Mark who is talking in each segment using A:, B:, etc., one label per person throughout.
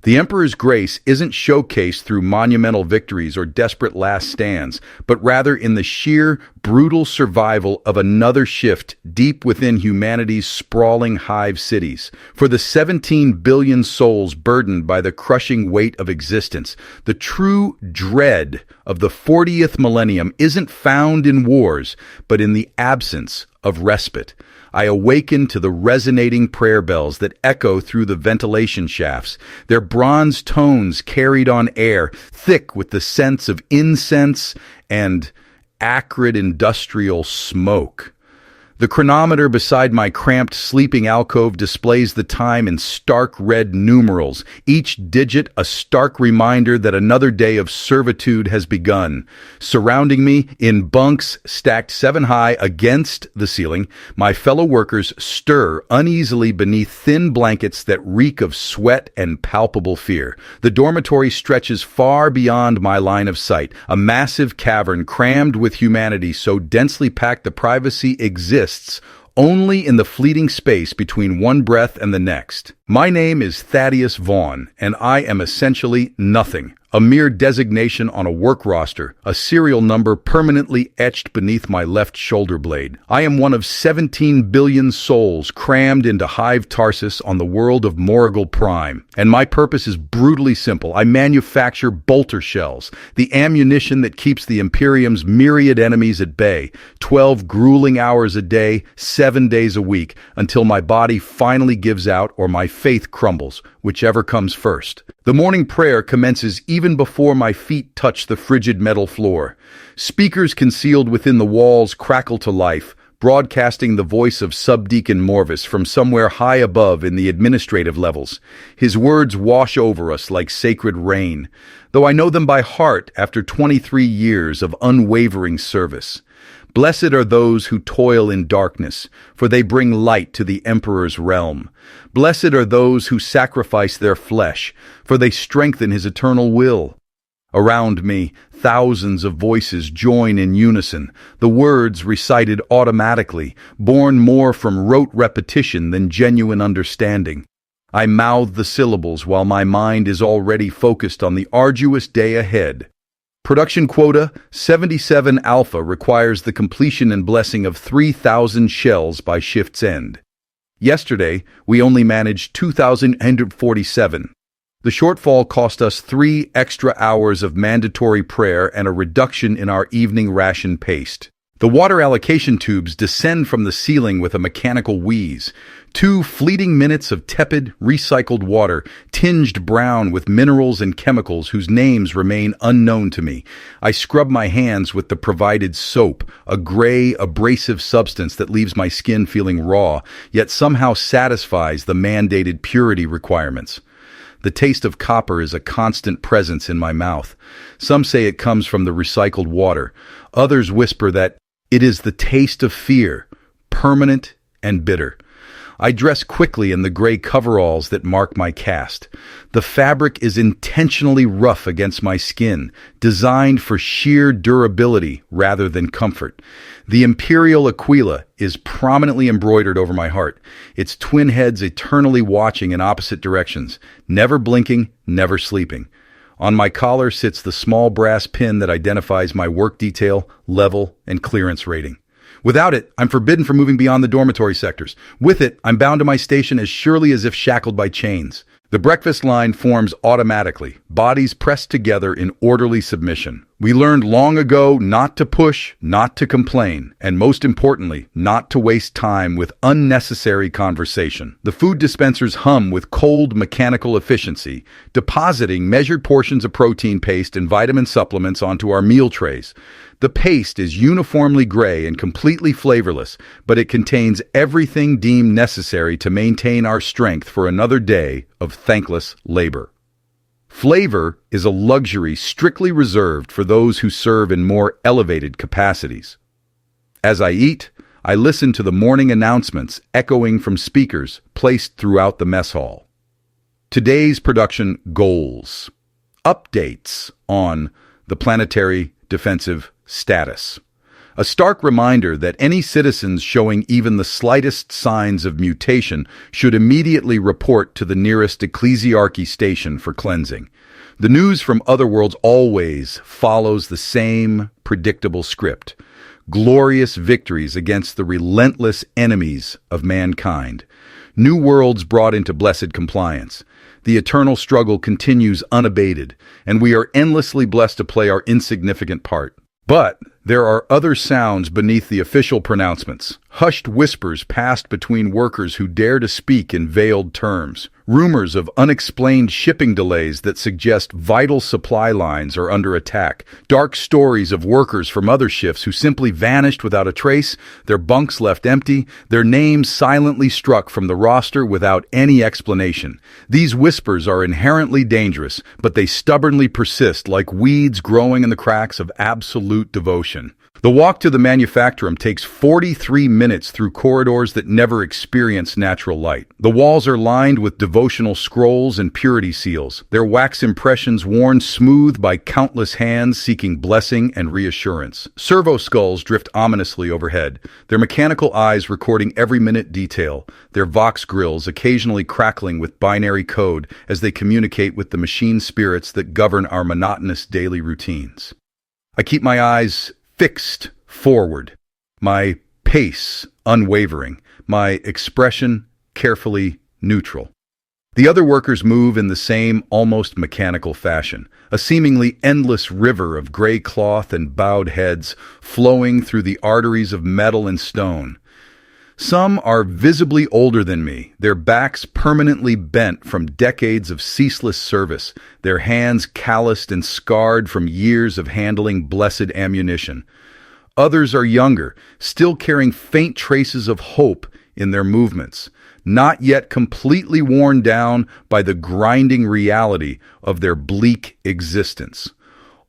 A: The Emperor's grace isn't showcased through monumental victories or desperate last stands, but rather in the sheer, brutal survival of another shift deep within humanity's sprawling hive cities. For the 17 billion souls burdened by the crushing weight of existence, the true dread of the 40th millennium isn't found in wars, but in the absence of respite. I awaken to the resonating prayer bells that echo through the ventilation shafts, their bronze tones carried on air, thick with the scents of incense and acrid industrial smoke. The chronometer beside my cramped sleeping alcove displays the time in stark red numerals, each digit a stark reminder that another day of servitude has begun. Surrounding me, in bunks stacked 7 high against the ceiling, my fellow workers stir uneasily beneath thin blankets that reek of sweat and palpable fear. The dormitory stretches far beyond my line of sight, a massive cavern crammed with humanity so densely packed the privacy exists only in the fleeting space between one breath and the next. My name is Thaddius Vaughn, and I am essentially nothing. A mere designation on a work roster, a serial number permanently etched beneath my left shoulder blade. I am one of 17 billion souls crammed into Hive Tarsis on the world of Morigle Prime. And my purpose is brutally simple. I manufacture bolter shells, the ammunition that keeps the Imperium's myriad enemies at bay, 12 grueling hours a day, 7 days a week, until my body finally gives out or my faith crumbles, whichever comes first. The morning prayer commences even before my feet touch the frigid metal floor. Speakers concealed within the walls crackle to life, broadcasting the voice of Subdeacon Morvis from somewhere high above in the administrative levels. His words wash over us like sacred rain, though I know them by heart after 23 years of unwavering service. Blessed are those who toil in darkness, for they bring light to the Emperor's realm. Blessed are those who sacrifice their flesh, for they strengthen his eternal will. Around me, thousands of voices join in unison, the words recited automatically, born more from rote repetition than genuine understanding. I mouth the syllables while my mind is already focused on the arduous day ahead. Production quota 77 Alpha requires the completion and blessing of 3,000 shells by shift's end. Yesterday, we only managed 2,147. The shortfall cost us 3 extra hours of mandatory prayer and a reduction in our evening ration paste. The water allocation tubes descend from the ceiling with a mechanical wheeze. 2 fleeting minutes of tepid, recycled water, tinged brown with minerals and chemicals whose names remain unknown to me. I scrub my hands with the provided soap, a gray, abrasive substance that leaves my skin feeling raw, yet somehow satisfies the mandated purity requirements. The taste of copper is a constant presence in my mouth. Some say it comes from the recycled water. Others whisper that it is the taste of fear, permanent and bitter. I dress quickly in the gray coveralls that mark my caste. The fabric is intentionally rough against my skin, designed for sheer durability rather than comfort. The Imperial Aquila is prominently embroidered over my heart, its twin heads eternally watching in opposite directions, never blinking, never sleeping. On my collar sits the small brass pin that identifies my work detail, level, and clearance rating. Without it, I'm forbidden from moving beyond the dormitory sectors. With it, I'm bound to my station as surely as if shackled by chains. The breakfast line forms automatically, bodies pressed together in orderly submission. We learned long ago not to push, not to complain, and most importantly, not to waste time with unnecessary conversation. The food dispensers hum with cold mechanical efficiency, depositing measured portions of protein paste and vitamin supplements onto our meal trays. The paste is uniformly gray and completely flavorless, but it contains everything deemed necessary to maintain our strength for another day of thankless labor. Flavor is a luxury strictly reserved for those who serve in more elevated capacities. As I eat, I listen to the morning announcements echoing from speakers placed throughout the mess hall. Today's production goals. Updates on the planetary defensive status. A stark reminder that any citizens showing even the slightest signs of mutation should immediately report to the nearest ecclesiarchy station for cleansing. The news from other worlds always follows the same predictable script. Glorious victories against the relentless enemies of mankind. New worlds brought into blessed compliance. The eternal struggle continues unabated, and we are endlessly blessed to play our insignificant part. But there are other sounds beneath the official pronouncements. Hushed whispers passed between workers who dare to speak in veiled terms. Rumors of unexplained shipping delays that suggest vital supply lines are under attack. Dark stories of workers from other shifts who simply vanished without a trace, their bunks left empty, their names silently struck from the roster without any explanation. These whispers are inherently dangerous, but they stubbornly persist like weeds growing in the cracks of absolute devotion. The walk to the Manufactorum takes 43 minutes through corridors that never experience natural light. The walls are lined with devotional scrolls and purity seals, their wax impressions worn smooth by countless hands seeking blessing and reassurance. Servo skulls drift ominously overhead, their mechanical eyes recording every minute detail, their vox grills occasionally crackling with binary code as they communicate with the machine spirits that govern our monotonous daily routines. I keep my eyes fixed forward, my pace unwavering, my expression carefully neutral. The other workers move in the same almost mechanical fashion, a seemingly endless river of gray cloth and bowed heads flowing through the arteries of metal and stone. Some are visibly older than me, their backs permanently bent from decades of ceaseless service, their hands calloused and scarred from years of handling blessed ammunition. Others are younger, still carrying faint traces of hope in their movements, not yet completely worn down by the grinding reality of their bleak existence.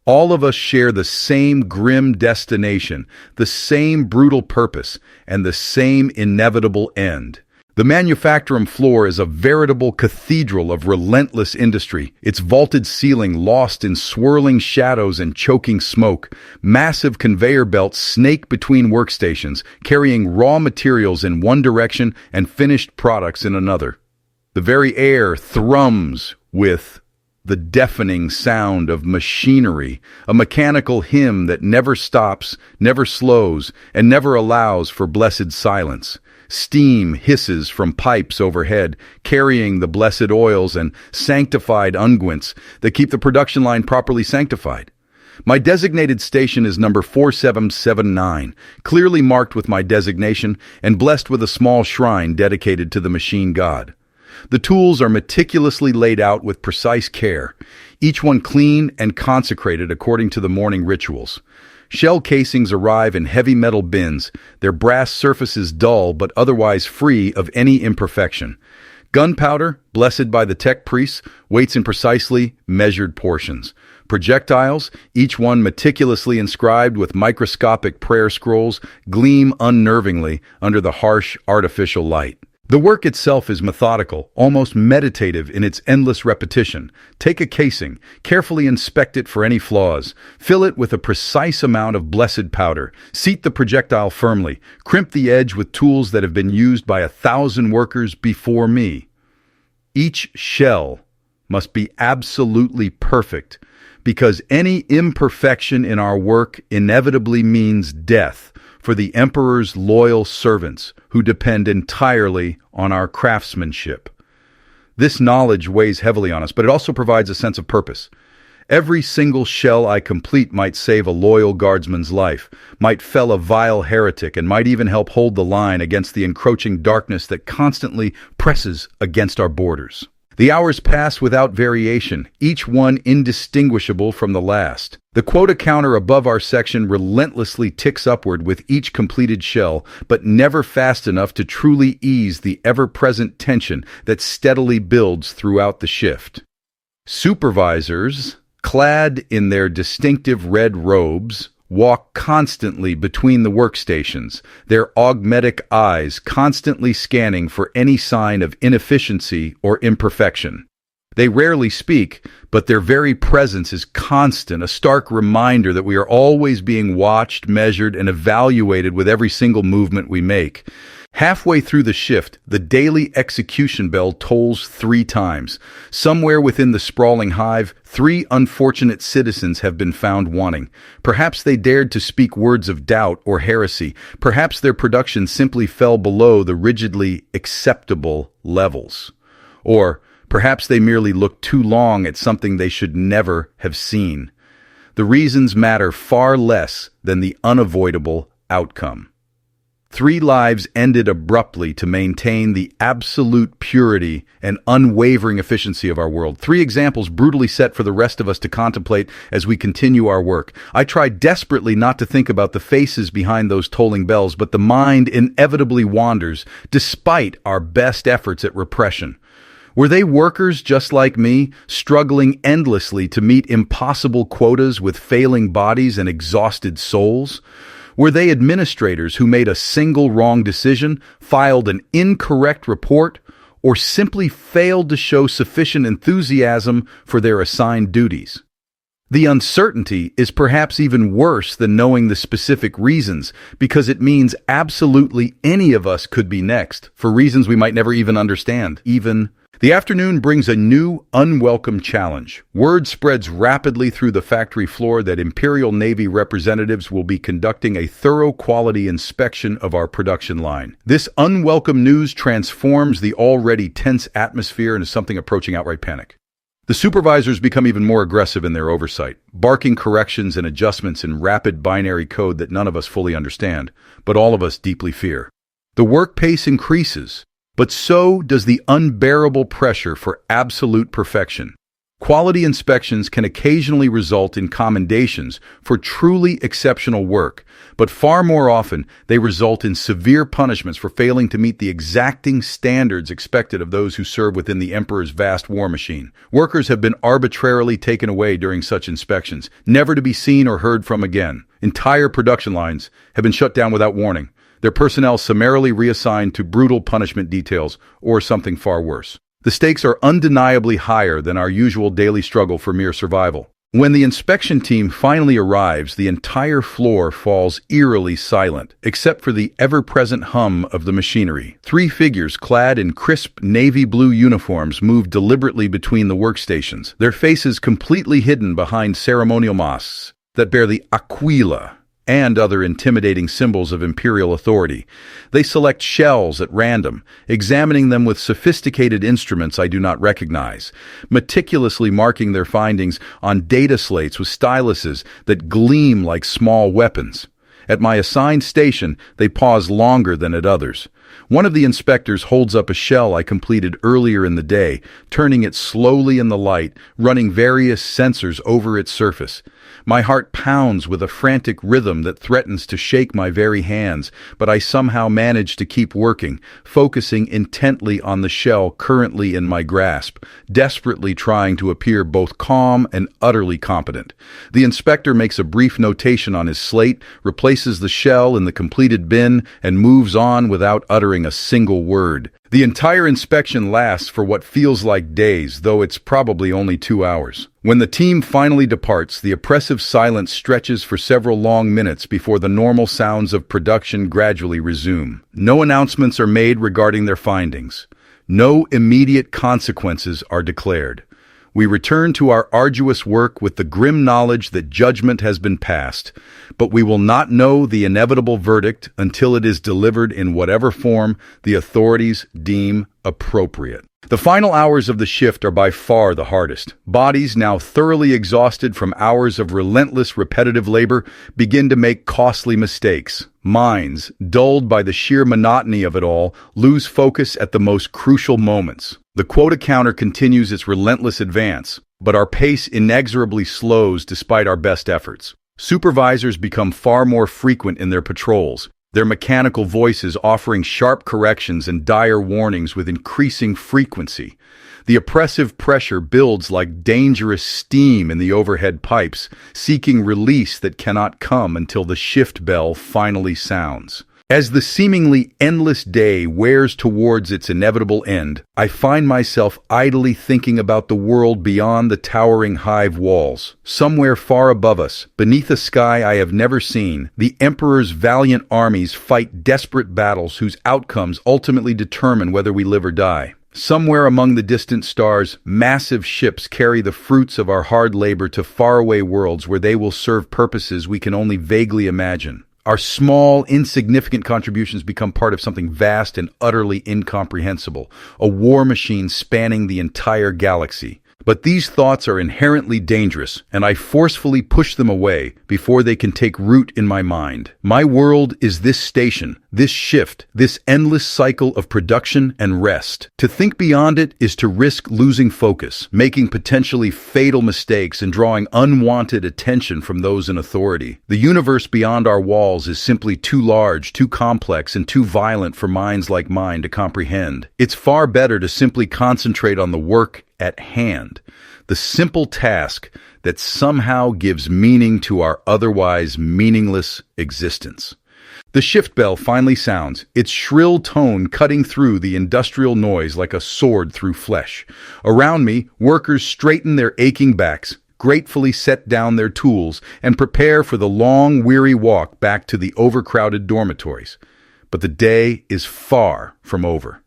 A: All of us share the same grim destination, the same brutal purpose, and the same inevitable end. The Manufactorum floor is a veritable cathedral of relentless industry, its vaulted ceiling lost in swirling shadows and choking smoke. Massive conveyor belts snake between workstations, carrying raw materials in one direction and finished products in another. The very air thrums with the deafening sound of machinery, a mechanical hymn that never stops, never slows, and never allows for blessed silence. Steam hisses from pipes overhead, carrying the blessed oils and sanctified unguents that keep the production line properly sanctified. My designated station is number 4779, clearly marked with my designation and blessed with a small shrine dedicated to the machine god. The tools are meticulously laid out with precise care, each one clean and consecrated according to the morning rituals. Shell casings arrive in heavy metal bins, their brass surfaces dull but otherwise free of any imperfection. Gunpowder, blessed by the tech priests, waits in precisely measured portions. Projectiles, each one meticulously inscribed with microscopic prayer scrolls, gleam unnervingly under the harsh, artificial light. The work itself is methodical, almost meditative in its endless repetition. Take a casing, carefully inspect it for any flaws, fill it with a precise amount of blessed powder, seat the projectile firmly, crimp the edge with tools that have been used by 1,000 workers before me. Each shell must be absolutely perfect, because any imperfection in our work inevitably means death for the Emperor's loyal servants who depend entirely on our craftsmanship. This knowledge weighs heavily on us, but it also provides a sense of purpose. Every single shell I complete might save a loyal guardsman's life, might fell a vile heretic, and might even help hold the line against the encroaching darkness that constantly presses against our borders. The hours pass without variation, each one indistinguishable from the last. The quota counter above our section relentlessly ticks upward with each completed shell, but never fast enough to truly ease the ever-present tension that steadily builds throughout the shift. Supervisors, clad in their distinctive red robes, walk constantly between the workstations, their augmetic eyes constantly scanning for any sign of inefficiency or imperfection. They rarely speak, but their very presence is constant, a stark reminder that we are always being watched, measured, and evaluated with every single movement we make. Halfway through the shift, the daily execution bell tolls 3 times. Somewhere within the sprawling hive, 3 unfortunate citizens have been found wanting. Perhaps they dared to speak words of doubt or heresy. Perhaps their production simply fell below the rigidly acceptable levels. Or perhaps they merely looked too long at something they should never have seen. The reasons matter far less than the unavoidable outcome. 3 lives ended abruptly to maintain the absolute purity and unwavering efficiency of our world. 3 examples brutally set for the rest of us to contemplate as we continue our work. I try desperately not to think about the faces behind those tolling bells, but the mind inevitably wanders, despite our best efforts at repression. Were they workers just like me, struggling endlessly to meet impossible quotas with failing bodies and exhausted souls? Were they administrators who made a single wrong decision, filed an incorrect report, or simply failed to show sufficient enthusiasm for their assigned duties? The uncertainty is perhaps even worse than knowing the specific reasons, because it means absolutely any of us could be next, for reasons we might never even understand. The afternoon brings a new, unwelcome challenge. Word spreads rapidly through the factory floor that Imperial Navy representatives will be conducting a thorough quality inspection of our production line. This unwelcome news transforms the already tense atmosphere into something approaching outright panic. The supervisors become even more aggressive in their oversight, barking corrections and adjustments in rapid binary code that none of us fully understand, but all of us deeply fear. The work pace increases, but so does the unbearable pressure for absolute perfection. Quality inspections can occasionally result in commendations for truly exceptional work, but far more often they result in severe punishments for failing to meet the exacting standards expected of those who serve within the Emperor's vast war machine. Workers have been arbitrarily taken away during such inspections, never to be seen or heard from again. Entire production lines have been shut down without warning, their personnel summarily reassigned to brutal punishment details or something far worse. The stakes are undeniably higher than our usual daily struggle for mere survival. When the inspection team finally arrives, the entire floor falls eerily silent, except for the ever-present hum of the machinery. 3 figures clad in crisp navy blue uniforms move deliberately between the workstations, their faces completely hidden behind ceremonial masks that bear the aquila and other intimidating symbols of imperial authority. They select shells at random, examining them with sophisticated instruments I do not recognize, meticulously marking their findings on data slates with styluses that gleam like small weapons. At my assigned station, they pause longer than at others. One of the inspectors holds up a shell I completed earlier in the day, turning it slowly in the light, running various sensors over its surface. My heart pounds with a frantic rhythm that threatens to shake my very hands, but I somehow manage to keep working, focusing intently on the shell currently in my grasp, desperately trying to appear both calm and utterly competent. The inspector makes a brief notation on his slate, replaces the shell in the completed bin, and moves on without uttering a single word. The entire inspection lasts for what feels like days, though it's probably only 2 hours. When the team finally departs, the oppressive silence stretches for several long minutes before the normal sounds of production gradually resume. No announcements are made regarding their findings. No immediate consequences are declared. We return to our arduous work with the grim knowledge that judgment has been passed, but we will not know the inevitable verdict until it is delivered in whatever form the authorities deem appropriate. The final hours of the shift are by far the hardest. Bodies, now thoroughly exhausted from hours of relentless repetitive labor, begin to make costly mistakes. Minds, dulled by the sheer monotony of it all, lose focus at the most crucial moments. The quota counter continues its relentless advance, but our pace inexorably slows despite our best efforts. Supervisors become far more frequent in their patrols, their mechanical voices offering sharp corrections and dire warnings with increasing frequency. The oppressive pressure builds like dangerous steam in the overhead pipes, seeking release that cannot come until the shift bell finally sounds. As the seemingly endless day wears towards its inevitable end, I find myself idly thinking about the world beyond the towering hive walls. Somewhere far above us, beneath a sky I have never seen, the Emperor's valiant armies fight desperate battles whose outcomes ultimately determine whether we live or die. Somewhere among the distant stars, massive ships carry the fruits of our hard labor to faraway worlds where they will serve purposes we can only vaguely imagine. Our small, insignificant contributions become part of something vast and utterly incomprehensible, a war machine spanning the entire galaxy. But these thoughts are inherently dangerous, and I forcefully push them away before they can take root in my mind. My world is this station, this shift, this endless cycle of production and rest. To think beyond it is to risk losing focus, making potentially fatal mistakes, and drawing unwanted attention from those in authority. The universe beyond our walls is simply too large, too complex, and too violent for minds like mine to comprehend. It's far better to simply concentrate on the work at hand, the simple task that somehow gives meaning to our otherwise meaningless existence. The shift bell finally sounds, its shrill tone cutting through the industrial noise like a sword through flesh. Around me, workers straighten their aching backs, gratefully set down their tools, and prepare for the long, weary walk back to the overcrowded dormitories. But the day is far from over.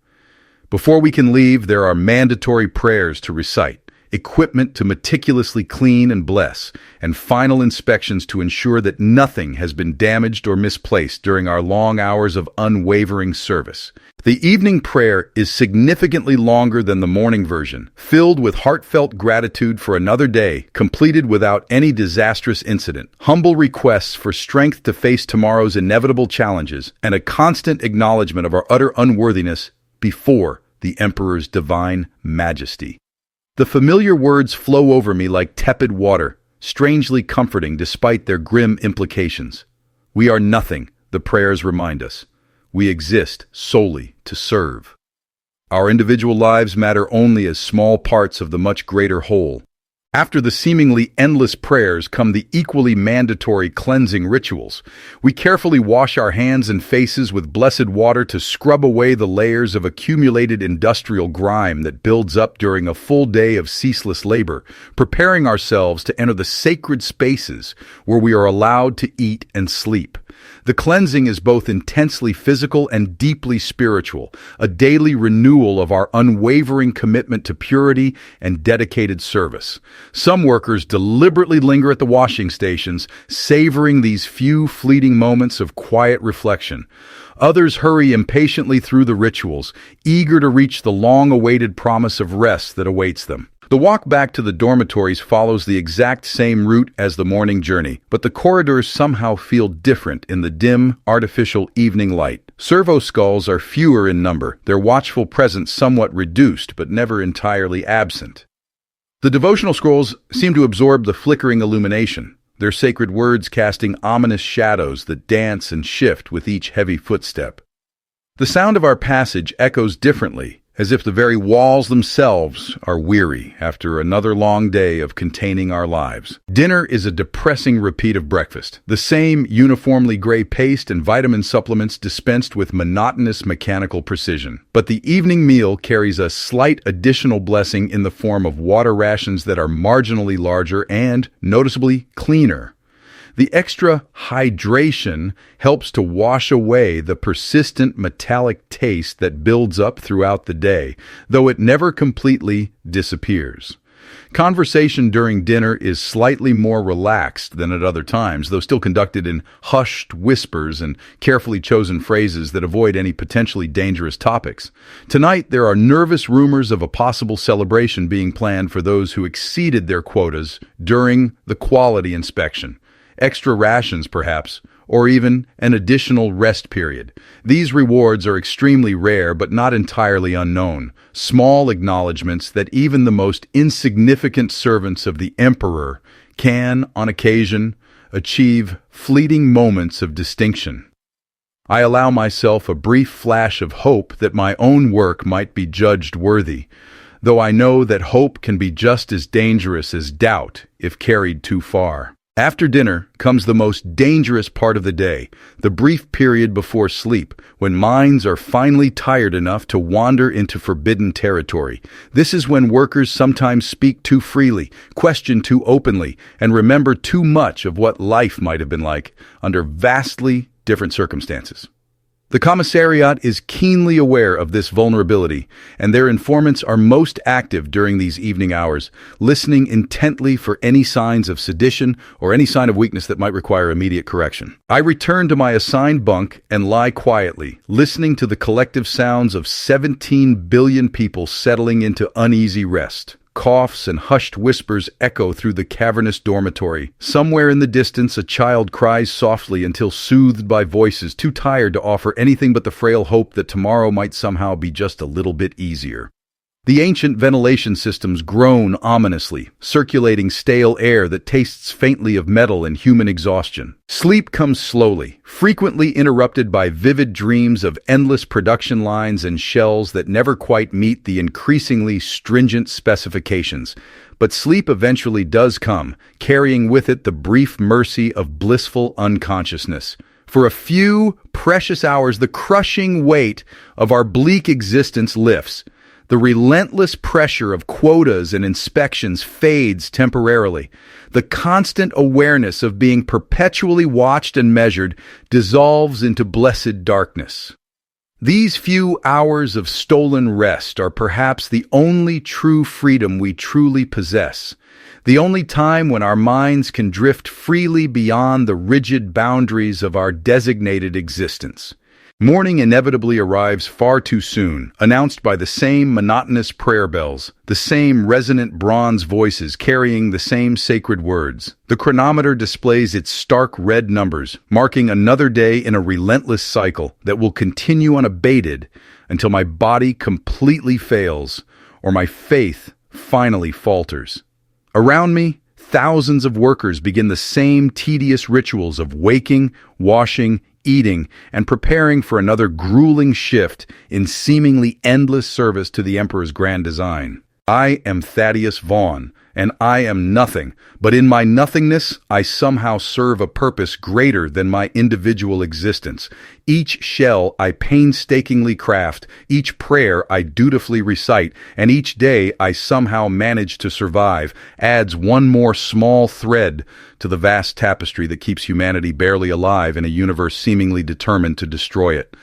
A: Before we can leave, there are mandatory prayers to recite, equipment to meticulously clean and bless, and final inspections to ensure that nothing has been damaged or misplaced during our long hours of unwavering service. The evening prayer is significantly longer than the morning version, filled with heartfelt gratitude for another day, completed without any disastrous incident, humble requests for strength to face tomorrow's inevitable challenges, and a constant acknowledgement of our utter unworthiness before the Emperor's divine majesty. The familiar words flow over me like tepid water, strangely comforting despite their grim implications. We are nothing, the prayers remind us. We exist solely to serve. Our individual lives matter only as small parts of the much greater whole. After the seemingly endless prayers come the equally mandatory cleansing rituals. We carefully wash our hands and faces with blessed water to scrub away the layers of accumulated industrial grime that builds up during a full day of ceaseless labor, preparing ourselves to enter the sacred spaces where we are allowed to eat and sleep. The cleansing is both intensely physical and deeply spiritual, a daily renewal of our unwavering commitment to purity and dedicated service. Some workers deliberately linger at the washing stations, savoring these few fleeting moments of quiet reflection. Others hurry impatiently through the rituals, eager to reach the long-awaited promise of rest that awaits them. The walk back to the dormitories follows the exact same route as the morning journey, but the corridors somehow feel different in the dim, artificial evening light. Servo skulls are fewer in number, their watchful presence somewhat reduced but never entirely absent. The devotional scrolls seem to absorb the flickering illumination, their sacred words casting ominous shadows that dance and shift with each heavy footstep. The sound of our passage echoes differently, as if the very walls themselves are weary after another long day of containing our lives. Dinner is a depressing repeat of breakfast, the same uniformly gray paste and vitamin supplements dispensed with monotonous mechanical precision. But the evening meal carries a slight additional blessing in the form of water rations that are marginally larger and, noticeably, cleaner. The extra hydration helps to wash away the persistent metallic taste that builds up throughout the day, though it never completely disappears. Conversation during dinner is slightly more relaxed than at other times, though still conducted in hushed whispers and carefully chosen phrases that avoid any potentially dangerous topics. Tonight, there are nervous rumors of a possible celebration being planned for those who exceeded their quotas during the quality inspection. Extra rations, perhaps, or even an additional rest period. These rewards are extremely rare but not entirely unknown, small acknowledgments that even the most insignificant servants of the Emperor can, on occasion, achieve fleeting moments of distinction. I allow myself a brief flash of hope that my own work might be judged worthy, though I know that hope can be just as dangerous as doubt if carried too far. After dinner comes the most dangerous part of the day, the brief period before sleep, when minds are finally tired enough to wander into forbidden territory. This is when workers sometimes speak too freely, question too openly, and remember too much of what life might have been like under vastly different circumstances. The commissariat is keenly aware of this vulnerability, and their informants are most active during these evening hours, listening intently for any signs of sedition or any sign of weakness that might require immediate correction. I return to my assigned bunk and lie quietly, listening to the collective sounds of 17 billion people settling into uneasy rest. Coughs and hushed whispers echo through the cavernous dormitory. Somewhere in the distance, a child cries softly until soothed by voices too tired to offer anything but the frail hope that tomorrow might somehow be just a little bit easier. The ancient ventilation systems groan ominously, circulating stale air that tastes faintly of metal and human exhaustion. Sleep comes slowly, frequently interrupted by vivid dreams of endless production lines and shells that never quite meet the increasingly stringent specifications. But sleep eventually does come, carrying with it the brief mercy of blissful unconsciousness. For a few precious hours, the crushing weight of our bleak existence lifts. The relentless pressure of quotas and inspections fades temporarily. The constant awareness of being perpetually watched and measured dissolves into blessed darkness. These few hours of stolen rest are perhaps the only true freedom we truly possess, the only time when our minds can drift freely beyond the rigid boundaries of our designated existence. Morning inevitably arrives far too soon, announced by the same monotonous prayer bells, the same resonant bronze voices carrying the same sacred words. The chronometer displays its stark red numbers, marking another day in a relentless cycle that will continue unabated until my body completely fails or my faith finally falters. Around me, thousands of workers begin the same tedious rituals of waking, washing, eating, and preparing for another grueling shift in seemingly endless service to the Emperor's grand design. I am Thaddius Vaughn, and I am nothing, but in my nothingness, I somehow serve a purpose greater than my individual existence. Each shell I painstakingly craft, each prayer I dutifully recite, and each day I somehow manage to survive adds one more small thread to the vast tapestry that keeps humanity barely alive in a universe seemingly determined to destroy it.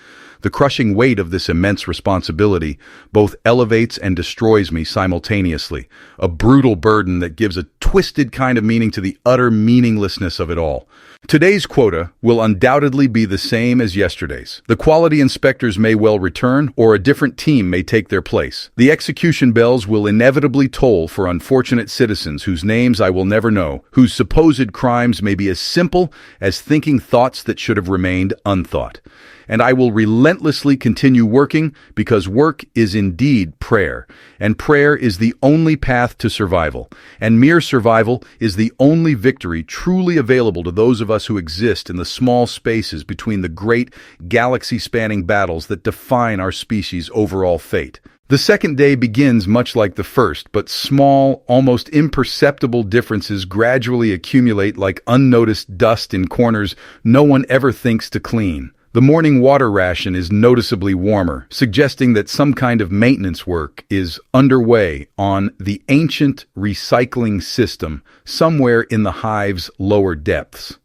A: The crushing weight of this immense responsibility both elevates and destroys me simultaneously, a brutal burden that gives a twisted kind of meaning to the utter meaninglessness of it all. Today's quota will undoubtedly be the same as yesterday's. The quality inspectors may well return, or a different team may take their place. The execution bells will inevitably toll for unfortunate citizens whose names I will never know, whose supposed crimes may be as simple as thinking thoughts that should have remained unthought. And I will relentlessly continue working because work is indeed prayer, and prayer is the only path to survival, and mere survival is the only victory truly available to those of us who exist in the small spaces between the great galaxy-spanning battles that define our species' overall fate. The second day begins much like the first, but small, almost imperceptible differences gradually accumulate like unnoticed dust in corners no one ever thinks to clean. The morning water ration is noticeably warmer, suggesting that some kind of maintenance work is underway on the ancient recycling system somewhere in the hive's lower depths.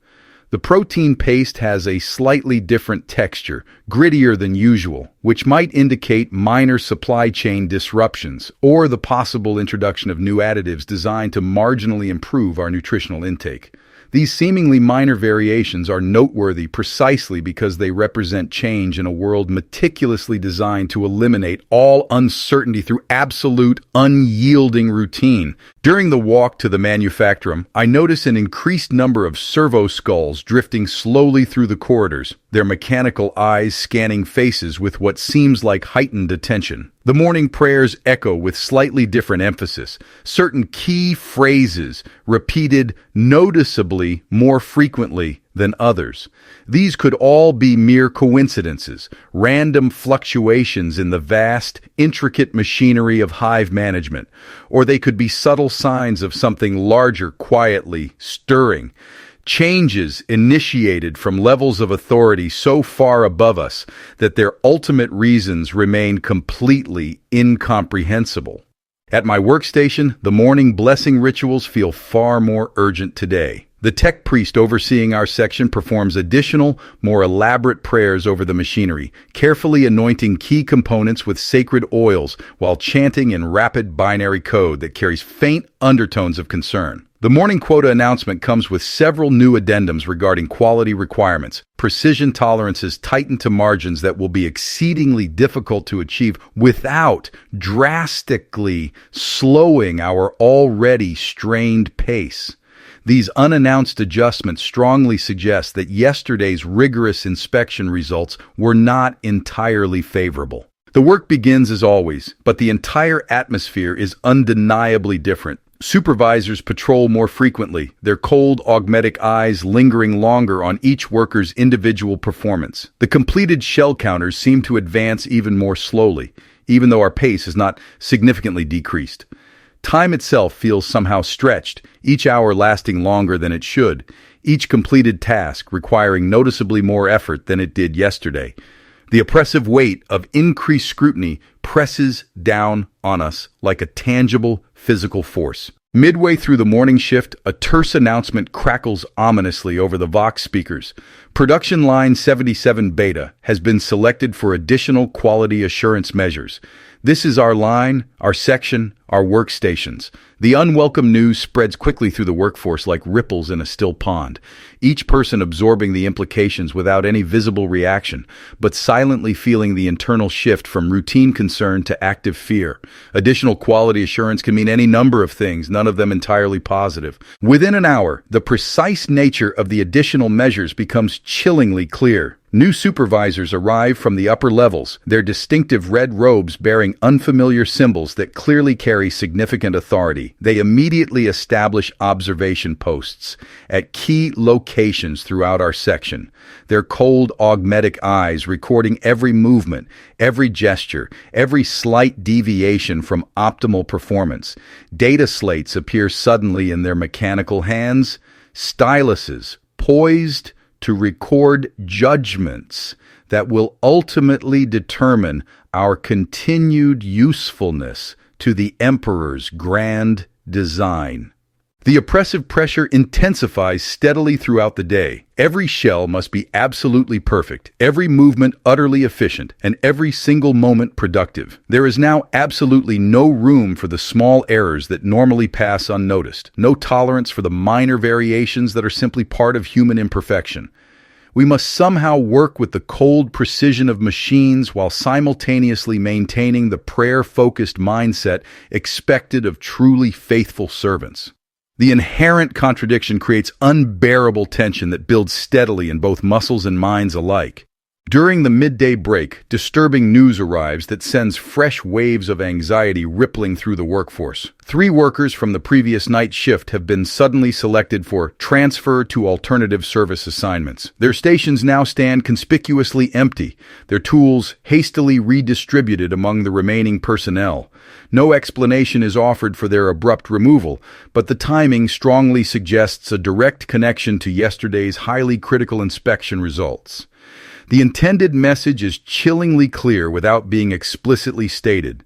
A: The protein paste has a slightly different texture, grittier than usual, which might indicate minor supply chain disruptions or the possible introduction of new additives designed to marginally improve our nutritional intake. These seemingly minor variations are noteworthy precisely because they represent change in a world meticulously designed to eliminate all uncertainty through absolute, unyielding routine. During the walk to the Manufactorum, I notice an increased number of servo skulls drifting slowly through the corridors, their mechanical eyes scanning faces with what seems like heightened attention. The morning prayers echo with slightly different emphasis, certain key phrases repeated noticeably more frequently than others. These could all be mere coincidences, random fluctuations in the vast, intricate machinery of hive management, or they could be subtle signs of something larger quietly stirring. Changes initiated from levels of authority so far above us that their ultimate reasons remain completely incomprehensible. At my workstation, the morning blessing rituals feel far more urgent today. The tech priest overseeing our section performs additional, more elaborate prayers over the machinery, carefully anointing key components with sacred oils while chanting in rapid binary code that carries faint undertones of concern. The morning quota announcement comes with several new addendums regarding quality requirements. Precision tolerances tightened to margins that will be exceedingly difficult to achieve without drastically slowing our already strained pace. These unannounced adjustments strongly suggest that yesterday's rigorous inspection results were not entirely favorable. The work begins as always, but the entire atmosphere is undeniably different. Supervisors patrol more frequently, their cold, augmetic eyes lingering longer on each worker's individual performance. The completed shell counters seem to advance even more slowly, even though our pace is not significantly decreased. Time itself feels somehow stretched, each hour lasting longer than it should, each completed task requiring noticeably more effort than it did yesterday. The oppressive weight of increased scrutiny presses down on us like a tangible physical force. Midway through the morning shift, a terse announcement crackles ominously over the Vox speakers. Production Line 77 Beta has been selected for additional quality assurance measures. This is our line, our section, our workstations. The unwelcome news spreads quickly through the workforce like ripples in a still pond, each person absorbing the implications without any visible reaction, but silently feeling the internal shift from routine concern to active fear. Additional quality assurance can mean any number of things, none of them entirely positive. Within an hour, the precise nature of the additional measures becomes chillingly clear. New supervisors arrive from the upper levels, their distinctive red robes bearing unfamiliar symbols that clearly carry significant authority. They immediately establish observation posts at key locations throughout our section, their cold, augmetic eyes recording every movement, every gesture, every slight deviation from optimal performance. Data slates appear suddenly in their mechanical hands, styluses poised to record judgments that will ultimately determine our continued usefulness to the Emperor's grand design. The oppressive pressure intensifies steadily throughout the day. Every shell must be absolutely perfect, every movement utterly efficient, and every single moment productive. There is now absolutely no room for the small errors that normally pass unnoticed, no tolerance for the minor variations that are simply part of human imperfection. We must somehow work with the cold precision of machines while simultaneously maintaining the prayer-focused mindset expected of truly faithful servants. The inherent contradiction creates unbearable tension that builds steadily in both muscles and minds alike. During the midday break, disturbing news arrives that sends fresh waves of anxiety rippling through the workforce. 3 workers from the previous night shift have been suddenly selected for transfer to alternative service assignments. Their stations now stand conspicuously empty, their tools hastily redistributed among the remaining personnel. No explanation is offered for their abrupt removal, but the timing strongly suggests a direct connection to yesterday's highly critical inspection results. The intended message is chillingly clear without being explicitly stated.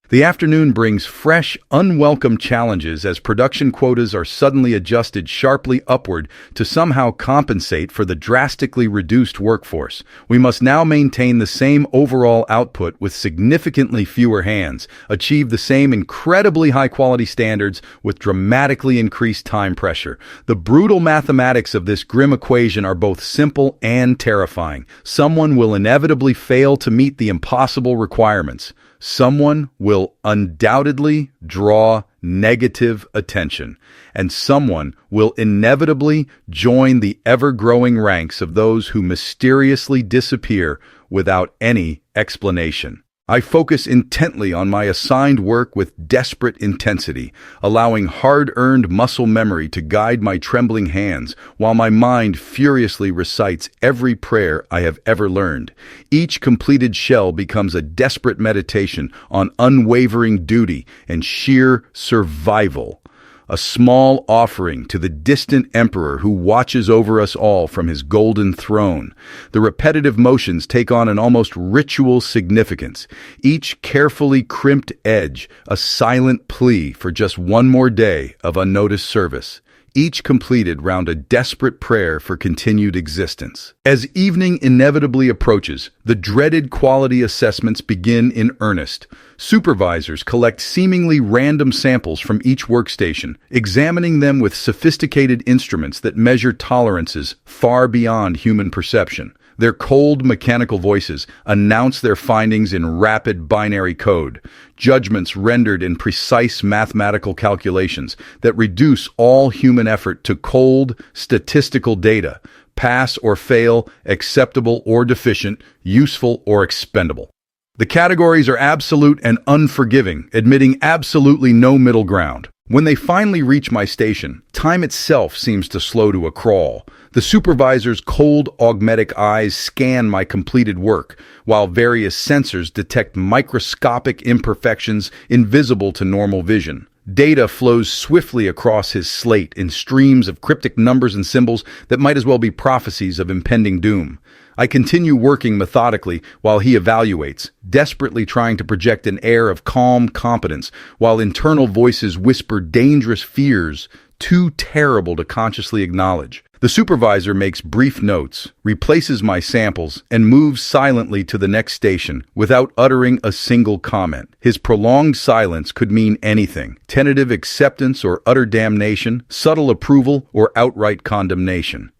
A: The afternoon brings fresh, unwelcome challenges as production quotas are suddenly adjusted sharply upward to somehow compensate for the drastically reduced workforce. We must now maintain the same overall output with significantly fewer hands, achieve the same incredibly high-quality standards with dramatically increased time pressure. The brutal mathematics of this grim equation are both simple and terrifying. Someone will inevitably fail to meet the impossible requirements. Someone will undoubtedly draw negative attention, and someone will inevitably join the ever-growing ranks of those who mysteriously disappear without any explanation. I focus intently on my assigned work with desperate intensity, allowing hard-earned muscle memory to guide my trembling hands, while my mind furiously recites every prayer I have ever learned. Each completed shell becomes a desperate meditation on unwavering duty and sheer survival. A small offering to the distant emperor who watches over us all from his golden throne. The repetitive motions take on an almost ritual significance, each carefully crimped edge a silent plea for just one more day of unnoticed service, each completed round a desperate prayer for continued existence. As evening inevitably approaches, the dreaded quality assessments begin in earnest. Supervisors collect seemingly random samples from each workstation, examining them with sophisticated instruments that measure tolerances far beyond human perception. Their cold mechanical voices announce their findings in rapid binary code, judgments rendered in precise mathematical calculations that reduce all human effort to cold, statistical data, pass or fail, acceptable or deficient, useful or expendable. The categories are absolute and unforgiving, admitting absolutely no middle ground. When they finally reach my station, time itself seems to slow to a crawl. The supervisor's cold, augmetic eyes scan my completed work, while various sensors detect microscopic imperfections invisible to normal vision. Data flows swiftly across his slate in streams of cryptic numbers and symbols that might as well be prophecies of impending doom. I continue working methodically while he evaluates, desperately trying to project an air of calm competence, while internal voices whisper dangerous fears too terrible to consciously acknowledge. The supervisor makes brief notes, replaces my samples, and moves silently to the next station without uttering a single comment. His prolonged silence could mean anything: tentative acceptance or utter damnation, subtle approval or outright condemnation.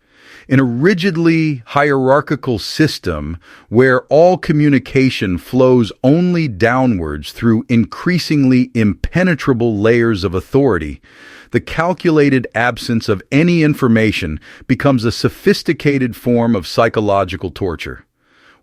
A: In a rigidly hierarchical system where all communication flows only downwards through increasingly impenetrable layers of authority, the calculated absence of any information becomes a sophisticated form of psychological torture.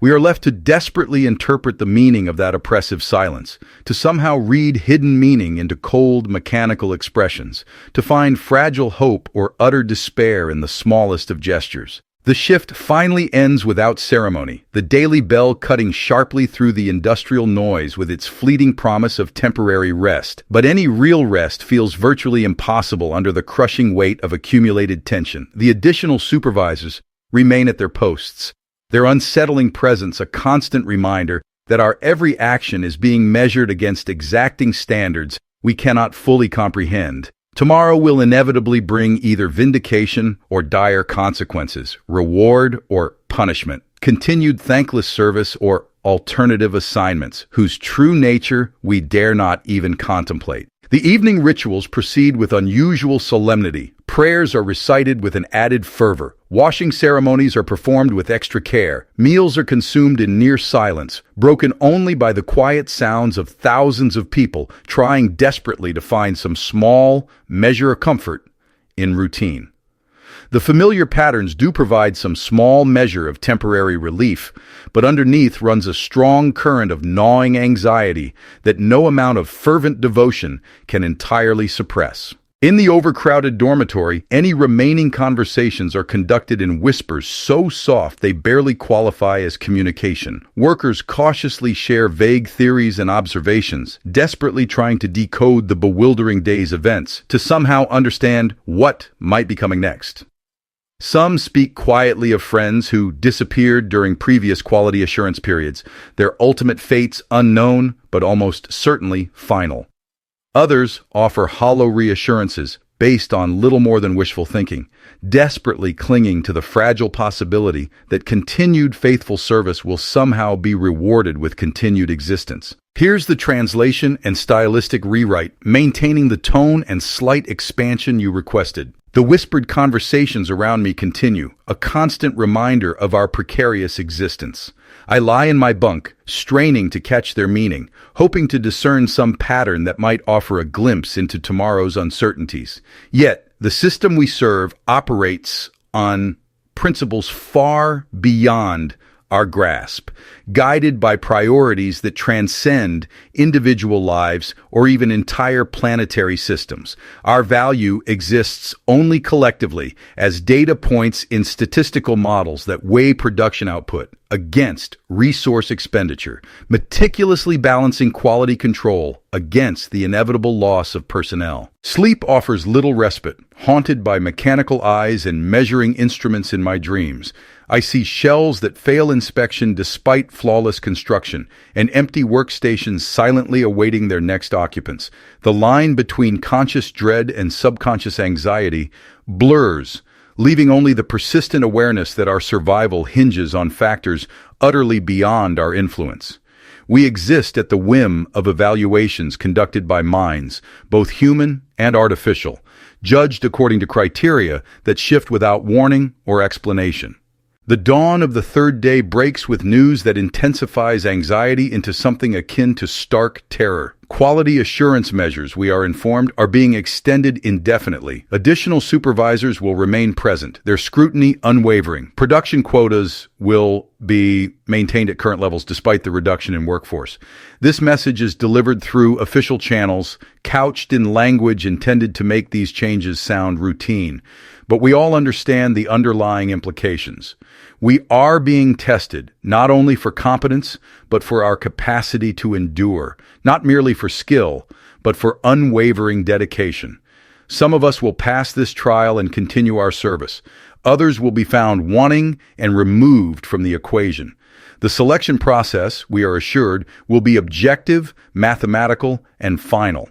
A: We are left to desperately interpret the meaning of that oppressive silence, to somehow read hidden meaning into cold, mechanical expressions, to find fragile hope or utter despair in the smallest of gestures. The shift finally ends without ceremony, the daily bell cutting sharply through the industrial noise with its fleeting promise of temporary rest. But any real rest feels virtually impossible under the crushing weight of accumulated tension. The additional supervisors remain at their posts, their unsettling presence a constant reminder that our every action is being measured against exacting standards we cannot fully comprehend. Tomorrow will inevitably bring either vindication or dire consequences, reward or punishment, continued thankless service or alternative assignments, whose true nature we dare not even contemplate. The evening rituals proceed with unusual solemnity. Prayers are recited with an added fervor. Washing ceremonies are performed with extra care. Meals are consumed in near silence, broken only by the quiet sounds of thousands of people trying desperately to find some small measure of comfort in routine. The familiar patterns do provide some small measure of temporary relief, but underneath runs a strong current of gnawing anxiety that no amount of fervent devotion can entirely suppress. In the overcrowded dormitory, any remaining conversations are conducted in whispers so soft they barely qualify as communication. Workers cautiously share vague theories and observations, desperately trying to decode the bewildering day's events, to somehow understand what might be coming next. Some speak quietly of friends who disappeared during previous quality assurance periods, their ultimate fates unknown, but almost certainly final. Others offer hollow reassurances based on little more than wishful thinking, desperately clinging to the fragile possibility that continued faithful service will somehow be rewarded with continued existence. Here's the translation and stylistic rewrite, maintaining the tone and slight expansion you requested. The whispered conversations around me continue, a constant reminder of our precarious existence. I lie in my bunk, straining to catch their meaning, hoping to discern some pattern that might offer a glimpse into tomorrow's uncertainties. Yet, the system we serve operates on principles far beyond our grasp, guided by priorities that transcend individual lives or even entire planetary systems. Our value exists only collectively as data points in statistical models that weigh production output against resource expenditure, meticulously balancing quality control against the inevitable loss of personnel. Sleep offers little respite, haunted by mechanical eyes and measuring instruments in my dreams. I see shells that fail inspection despite flawless construction, and empty workstations silently awaiting their next occupants. The line between conscious dread and subconscious anxiety blurs, leaving only the persistent awareness that our survival hinges on factors utterly beyond our influence. We exist at the whim of evaluations conducted by minds, both human and artificial, judged according to criteria that shift without warning or explanation. The dawn of the third day breaks with news that intensifies anxiety into something akin to stark terror. Quality assurance measures, we are informed, are being extended indefinitely. Additional supervisors will remain present, their scrutiny unwavering. Production quotas will be maintained at current levels despite the reduction in workforce. This message is delivered through official channels, couched in language intended to make these changes sound routine. But we all understand the underlying implications. We are being tested, not only for competence, but for our capacity to endure, not merely for skill, but for unwavering dedication. Some of us will pass this trial and continue our service. Others will be found wanting and removed from the equation. The selection process, we are assured, will be objective, mathematical, and final.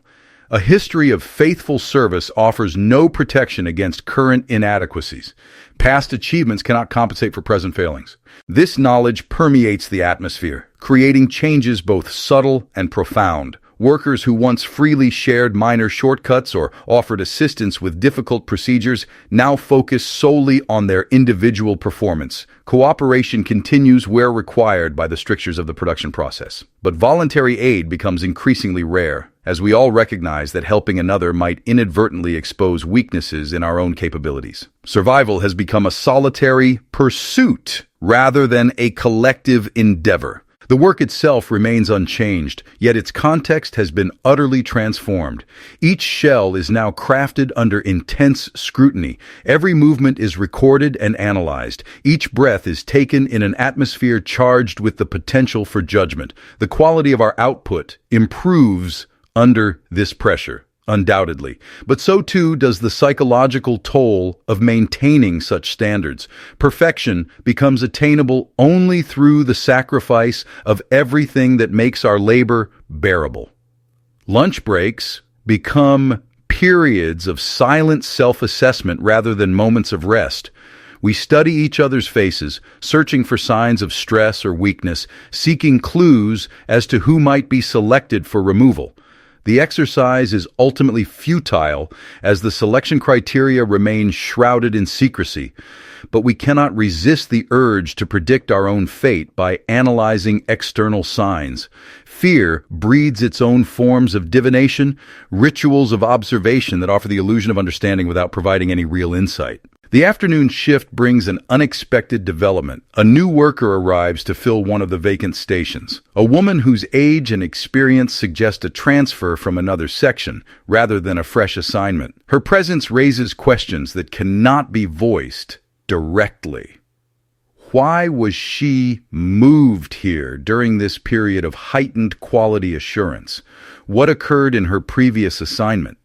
A: A history of faithful service offers no protection against current inadequacies. Past achievements cannot compensate for present failings. This knowledge permeates the atmosphere, creating changes both subtle and profound. Workers who once freely shared minor shortcuts or offered assistance with difficult procedures now focus solely on their individual performance. Cooperation continues where required by the strictures of the production process. But voluntary aid becomes increasingly rare, as we all recognize that helping another might inadvertently expose weaknesses in our own capabilities. Survival has become a solitary pursuit rather than a collective endeavor. The work itself remains unchanged, yet its context has been utterly transformed. Each shell is now crafted under intense scrutiny. Every movement is recorded and analyzed. Each breath is taken in an atmosphere charged with the potential for judgment. The quality of our output improves under this pressure, undoubtedly. But so too does the psychological toll of maintaining such standards. Perfection becomes attainable only through the sacrifice of everything that makes our labor bearable. Lunch breaks become periods of silent self-assessment rather than moments of rest. We study each other's faces, searching for signs of stress or weakness, seeking clues as to who might be selected for removal. The exercise is ultimately futile as the selection criteria remain shrouded in secrecy, but we cannot resist the urge to predict our own fate by analyzing external signs. Fear breeds its own forms of divination, rituals of observation that offer the illusion of understanding without providing any real insight. The afternoon shift brings an unexpected development. A new worker arrives to fill one of the vacant stations. A woman whose age and experience suggest a transfer from another section, rather than a fresh assignment. Her presence raises questions that cannot be voiced directly. Why was she moved here during this period of heightened quality assurance? What occurred in her previous assignment?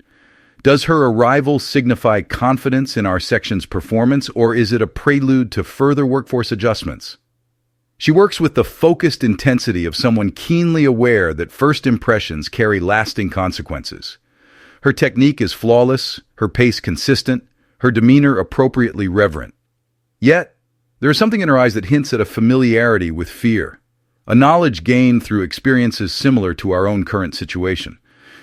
A: Does her arrival signify confidence in our section's performance, or is it a prelude to further workforce adjustments? She works with the focused intensity of someone keenly aware that first impressions carry lasting consequences. Her technique is flawless, her pace consistent, her demeanor appropriately reverent. Yet, there is something in her eyes that hints at a familiarity with fear, a knowledge gained through experiences similar to our own current situation.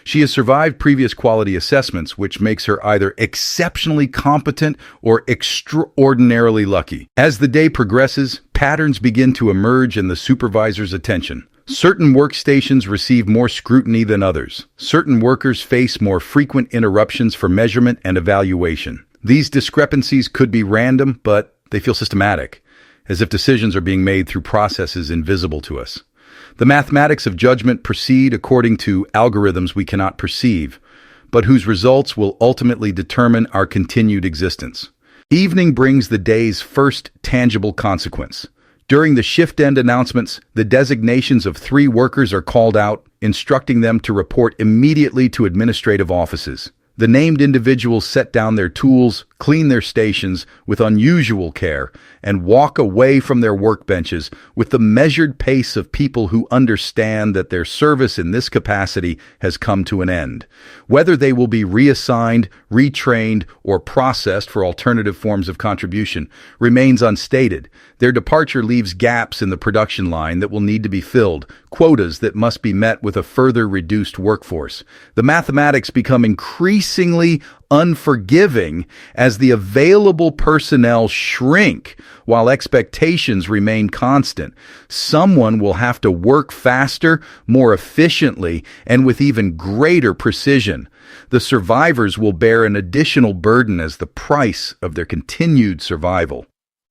A: She has survived previous quality assessments, which makes her either exceptionally competent or extraordinarily lucky. As the day progresses, patterns begin to emerge in the supervisor's attention. Certain workstations receive more scrutiny than others. Certain workers face more frequent interruptions for measurement and evaluation. These discrepancies could be random, but they feel systematic. as if decisions are being made through processes invisible to us. The mathematics of judgment proceed according to algorithms we cannot perceive, but whose results will ultimately determine our continued existence. Evening brings the day's first tangible consequence. During the shift-end announcements, the designations of 3 workers are called out, instructing them to report immediately to administrative offices. The named individuals set down their tools, clean their stations with unusual care, and walk away from their workbenches with the measured pace of people who understand that their service in this capacity has come to an end. Whether they will be reassigned, retrained, or processed for alternative forms of contribution remains unstated. Their departure leaves gaps in the production line that will need to be filled, quotas that must be met with a further reduced workforce. The mathematics become increasingly unforgiving as the available personnel shrink while expectations remain constant. Someone will have to work faster, more efficiently, and with even greater precision. The survivors will bear an additional burden as the price of their continued survival.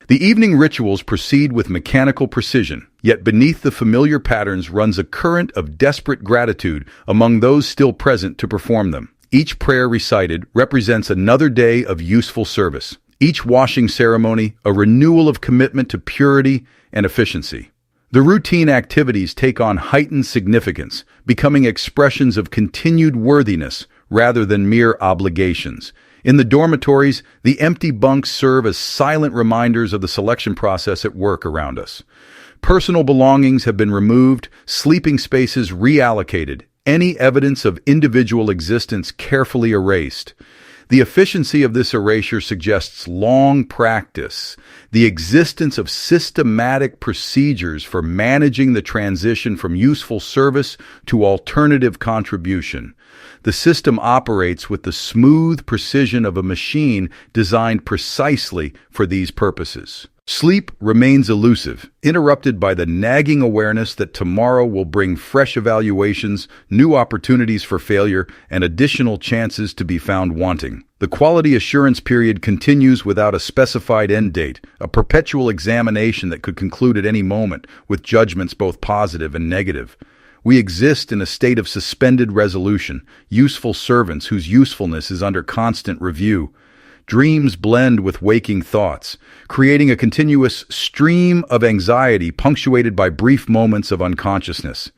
A: The evening rituals proceed with mechanical precision, yet beneath the familiar patterns runs a current of desperate gratitude among those still present to perform them. Each prayer recited represents another day of useful service. Each washing ceremony, a renewal of commitment to purity and efficiency. The routine activities take on heightened significance, becoming expressions of continued worthiness rather than mere obligations. In the dormitories, the empty bunks serve as silent reminders of the selection process at work around us. Personal belongings have been removed, sleeping spaces reallocated, any evidence of individual existence carefully erased. The efficiency of this erasure suggests long practice, the existence of systematic procedures for managing the transition from useful service to alternative contribution. The system operates with the smooth precision of a machine designed precisely for these purposes. Sleep remains elusive, interrupted by the nagging awareness that tomorrow will bring fresh evaluations, new opportunities for failure, and additional chances to be found wanting. The quality assurance period continues without a specified end date, a perpetual examination that could conclude at any moment, with judgments both positive and negative. We exist in a state of suspended resolution, useful servants whose usefulness is under constant review. Dreams blend with waking thoughts, creating a continuous stream of anxiety punctuated by brief moments of unconsciousness.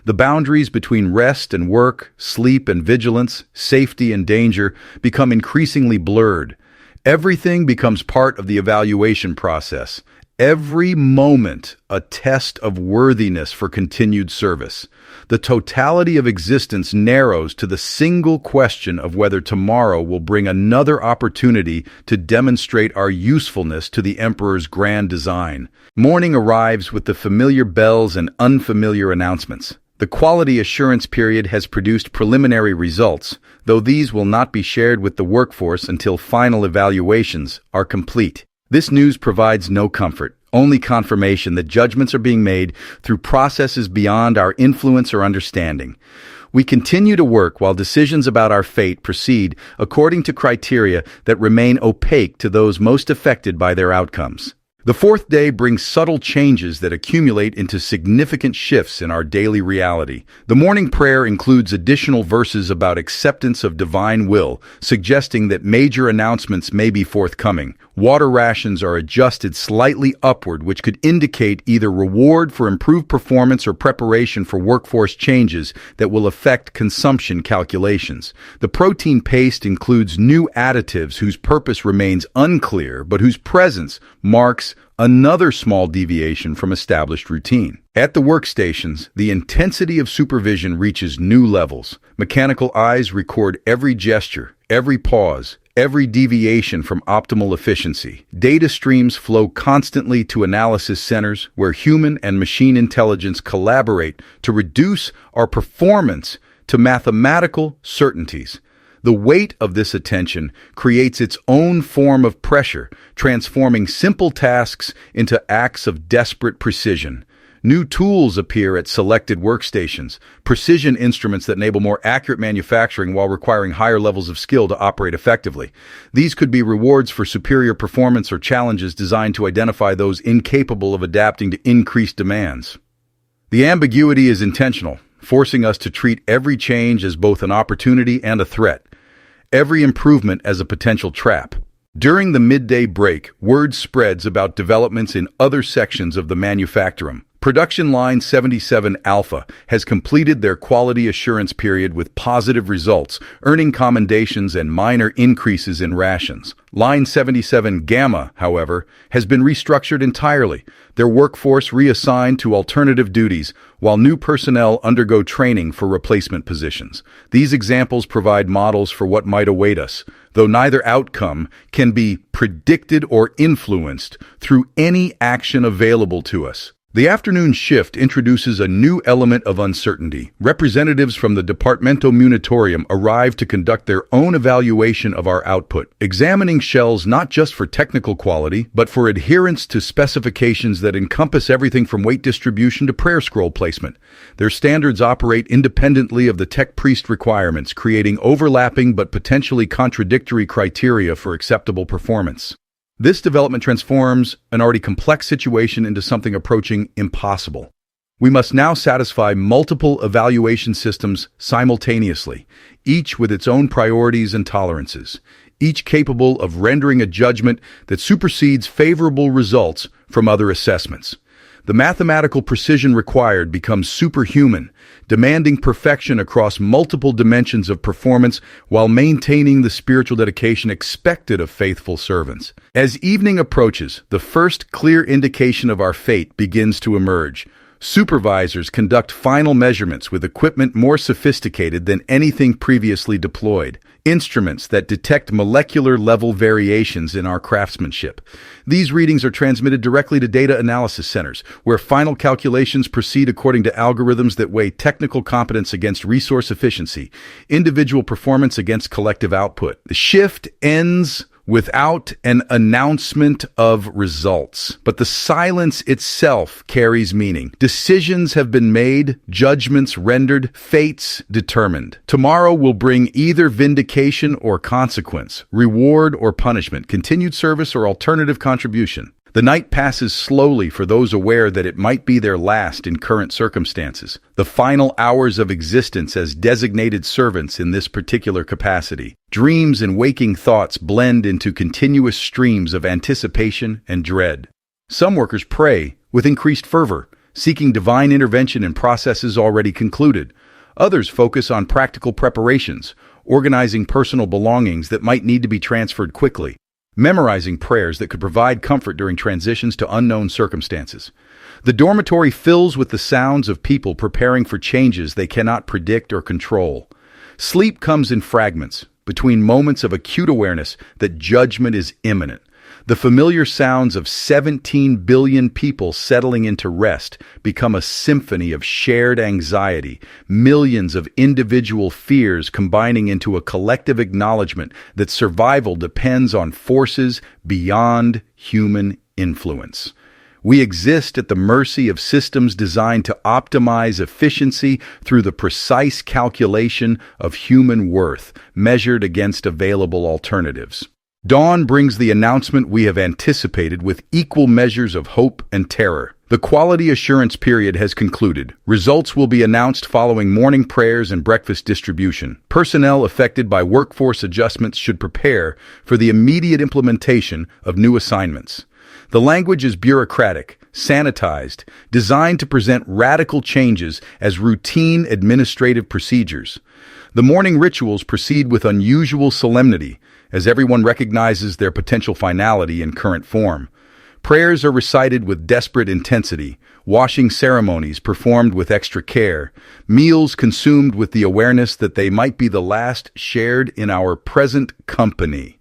A: The boundaries between rest and work, sleep and vigilance, safety and danger become increasingly blurred. Everything becomes part of the evaluation process. Every moment a test of worthiness for continued service. The totality of existence narrows to the single question of whether tomorrow will bring another opportunity to demonstrate our usefulness to the Emperor's grand design. Morning arrives with the familiar bells and unfamiliar announcements. The quality assurance period has produced preliminary results, though these will not be shared with the workforce until final evaluations are complete. This news provides no comfort, only confirmation that judgments are being made through processes beyond our influence or understanding. We continue to work while decisions about our fate proceed according to criteria that remain opaque to those most affected by their outcomes. The fourth day brings subtle changes that accumulate into significant shifts in our daily reality. The morning prayer includes additional verses about acceptance of divine will, suggesting that major announcements may be forthcoming. Water rations are adjusted slightly upward, which could indicate either reward for improved performance or preparation for workforce changes that will affect consumption calculations. The protein paste includes new additives whose purpose remains unclear, but whose presence marks another small deviation from established routine. At the workstations, the intensity of supervision reaches new levels. Mechanical eyes record every gesture, every pause, every deviation from optimal efficiency. Data streams flow constantly to analysis centers where human and machine intelligence collaborate to reduce our performance to mathematical certainties. The weight of this attention creates its own form of pressure, transforming simple tasks into acts of desperate precision. New tools appear at selected workstations, precision instruments that enable more accurate manufacturing while requiring higher levels of skill to operate effectively. These could be rewards for superior performance or challenges designed to identify those incapable of adapting to increased demands. The ambiguity is intentional, forcing us to treat every change as both an opportunity and a threat, every improvement as a potential trap. During the midday break, word spreads about developments in other sections of the Manufactorum. Production Line 77 Alpha has completed their quality assurance period with positive results, earning commendations and minor increases in rations. Line 77 Gamma, however, has been restructured entirely, their workforce reassigned to alternative duties, while new personnel undergo training for replacement positions. These examples provide models for what might await us, though neither outcome can be predicted or influenced through any action available to us. The afternoon shift introduces a new element of uncertainty. Representatives from the Departamento Munitorium arrive to conduct their own evaluation of our output, examining shells not just for technical quality, but for adherence to specifications that encompass everything from weight distribution to prayer scroll placement. Their standards operate independently of the tech priest requirements, creating overlapping but potentially contradictory criteria for acceptable performance. This development transforms an already complex situation into something approaching impossible. We must now satisfy multiple evaluation systems simultaneously, each with its own priorities and tolerances, each capable of rendering a judgment that supersedes favorable results from other assessments. The mathematical precision required becomes superhuman, demanding perfection across multiple dimensions of performance while maintaining the spiritual dedication expected of faithful servants. As evening approaches, the first clear indication of our fate begins to emerge. Supervisors conduct final measurements with equipment more sophisticated than anything previously deployed, instruments that detect molecular-level variations in our craftsmanship. These readings are transmitted directly to data analysis centers, where final calculations proceed according to algorithms that weigh technical competence against resource efficiency, individual performance against collective output. The shift ends without an announcement of results, but the silence itself carries meaning. Decisions have been made, judgments rendered, fates determined. Tomorrow will bring either vindication or consequence, reward or punishment, continued service or alternative contribution. The night passes slowly for those aware that it might be their last in current circumstances, the final hours of existence as designated servants in this particular capacity. Dreams and waking thoughts blend into continuous streams of anticipation and dread. Some workers pray with increased fervor, seeking divine intervention in processes already concluded. Others focus on practical preparations, organizing personal belongings that might need to be transferred quickly, memorizing prayers that could provide comfort during transitions to unknown circumstances. The dormitory fills with the sounds of people preparing for changes they cannot predict or control. Sleep comes in fragments, between moments of acute awareness that judgment is imminent. The familiar sounds of 17 billion people settling into rest become a symphony of shared anxiety, millions of individual fears combining into a collective acknowledgement that survival depends on forces beyond human influence. We exist at the mercy of systems designed to optimize efficiency through the precise calculation of human worth, measured against available alternatives. Dawn brings the announcement we have anticipated with equal measures of hope and terror. The quality assurance period has concluded. Results will be announced following morning prayers and breakfast distribution. Personnel affected by workforce adjustments should prepare for the immediate implementation of new assignments. The language is bureaucratic, sanitized, designed to present radical changes as routine administrative procedures. The morning rituals proceed with unusual solemnity, as everyone recognizes their potential finality in current form. Prayers are recited with desperate intensity, washing ceremonies performed with extra care, meals consumed with the awareness that they might be the last shared in our present company.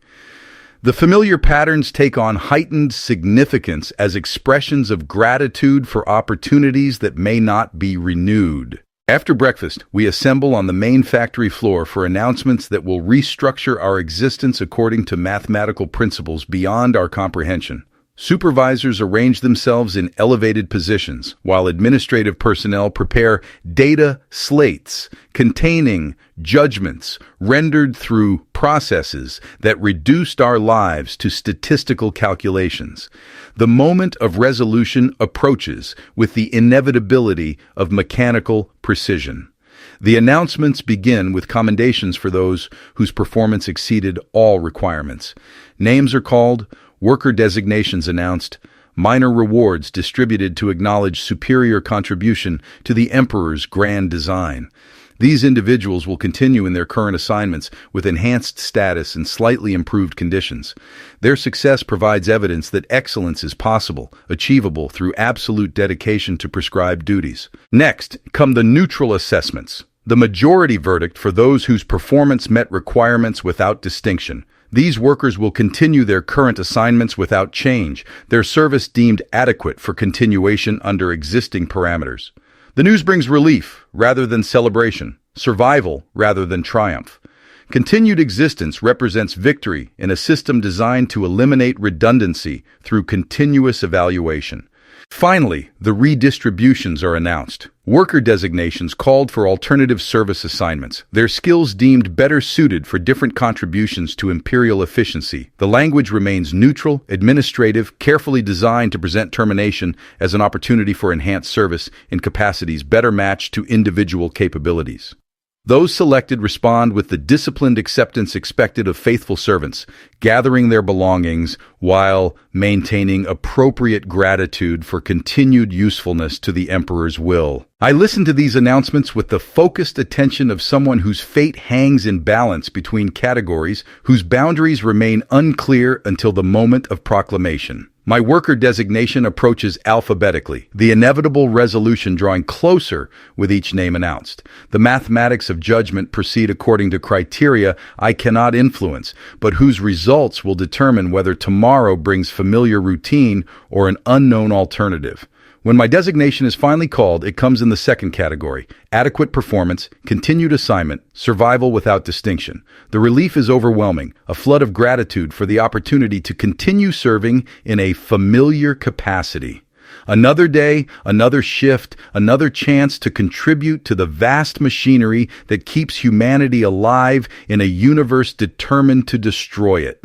A: The familiar patterns take on heightened significance as expressions of gratitude for opportunities that may not be renewed. After breakfast, we assemble on the main factory floor for announcements that will restructure our existence according to mathematical principles beyond our comprehension. Supervisors arrange themselves in elevated positions, while administrative personnel prepare data slates containing judgments rendered through processes that reduced our lives to statistical calculations. The moment of resolution approaches with the inevitability of mechanical precision. The announcements begin with commendations for those whose performance exceeded all requirements. Names are called, worker designations announced, minor rewards distributed to acknowledge superior contribution to the Emperor's grand design. These individuals will continue in their current assignments with enhanced status and slightly improved conditions. Their success provides evidence that excellence is possible, achievable through absolute dedication to prescribed duties. Next come the neutral assessments, the majority verdict for those whose performance met requirements without distinction. These workers will continue their current assignments without change, their service deemed adequate for continuation under existing parameters. The news brings relief rather than celebration, survival rather than triumph. Continued existence represents victory in a system designed to eliminate redundancy through continuous evaluation. Finally, the redistributions are announced. Worker designations called for alternative service assignments, their skills deemed better suited for different contributions to imperial efficiency. The language remains neutral, administrative, carefully designed to present termination as an opportunity for enhanced service in capacities better matched to individual capabilities. Those selected respond with the disciplined acceptance expected of faithful servants, gathering their belongings while maintaining appropriate gratitude for continued usefulness to the Emperor's will. I listen to these announcements with the focused attention of someone whose fate hangs in balance between categories whose boundaries remain unclear until the moment of proclamation. My worker designation approaches alphabetically, the inevitable resolution drawing closer with each name announced. The mathematics of judgment proceed according to criteria I cannot influence, but whose results will determine whether tomorrow brings familiar routine or an unknown alternative. When my designation is finally called, it comes in the second category: adequate performance, continued assignment, survival without distinction. The relief is overwhelming, a flood of gratitude for the opportunity to continue serving in a familiar capacity. Another day, another shift, another chance to contribute to the vast machinery that keeps humanity alive in a universe determined to destroy it.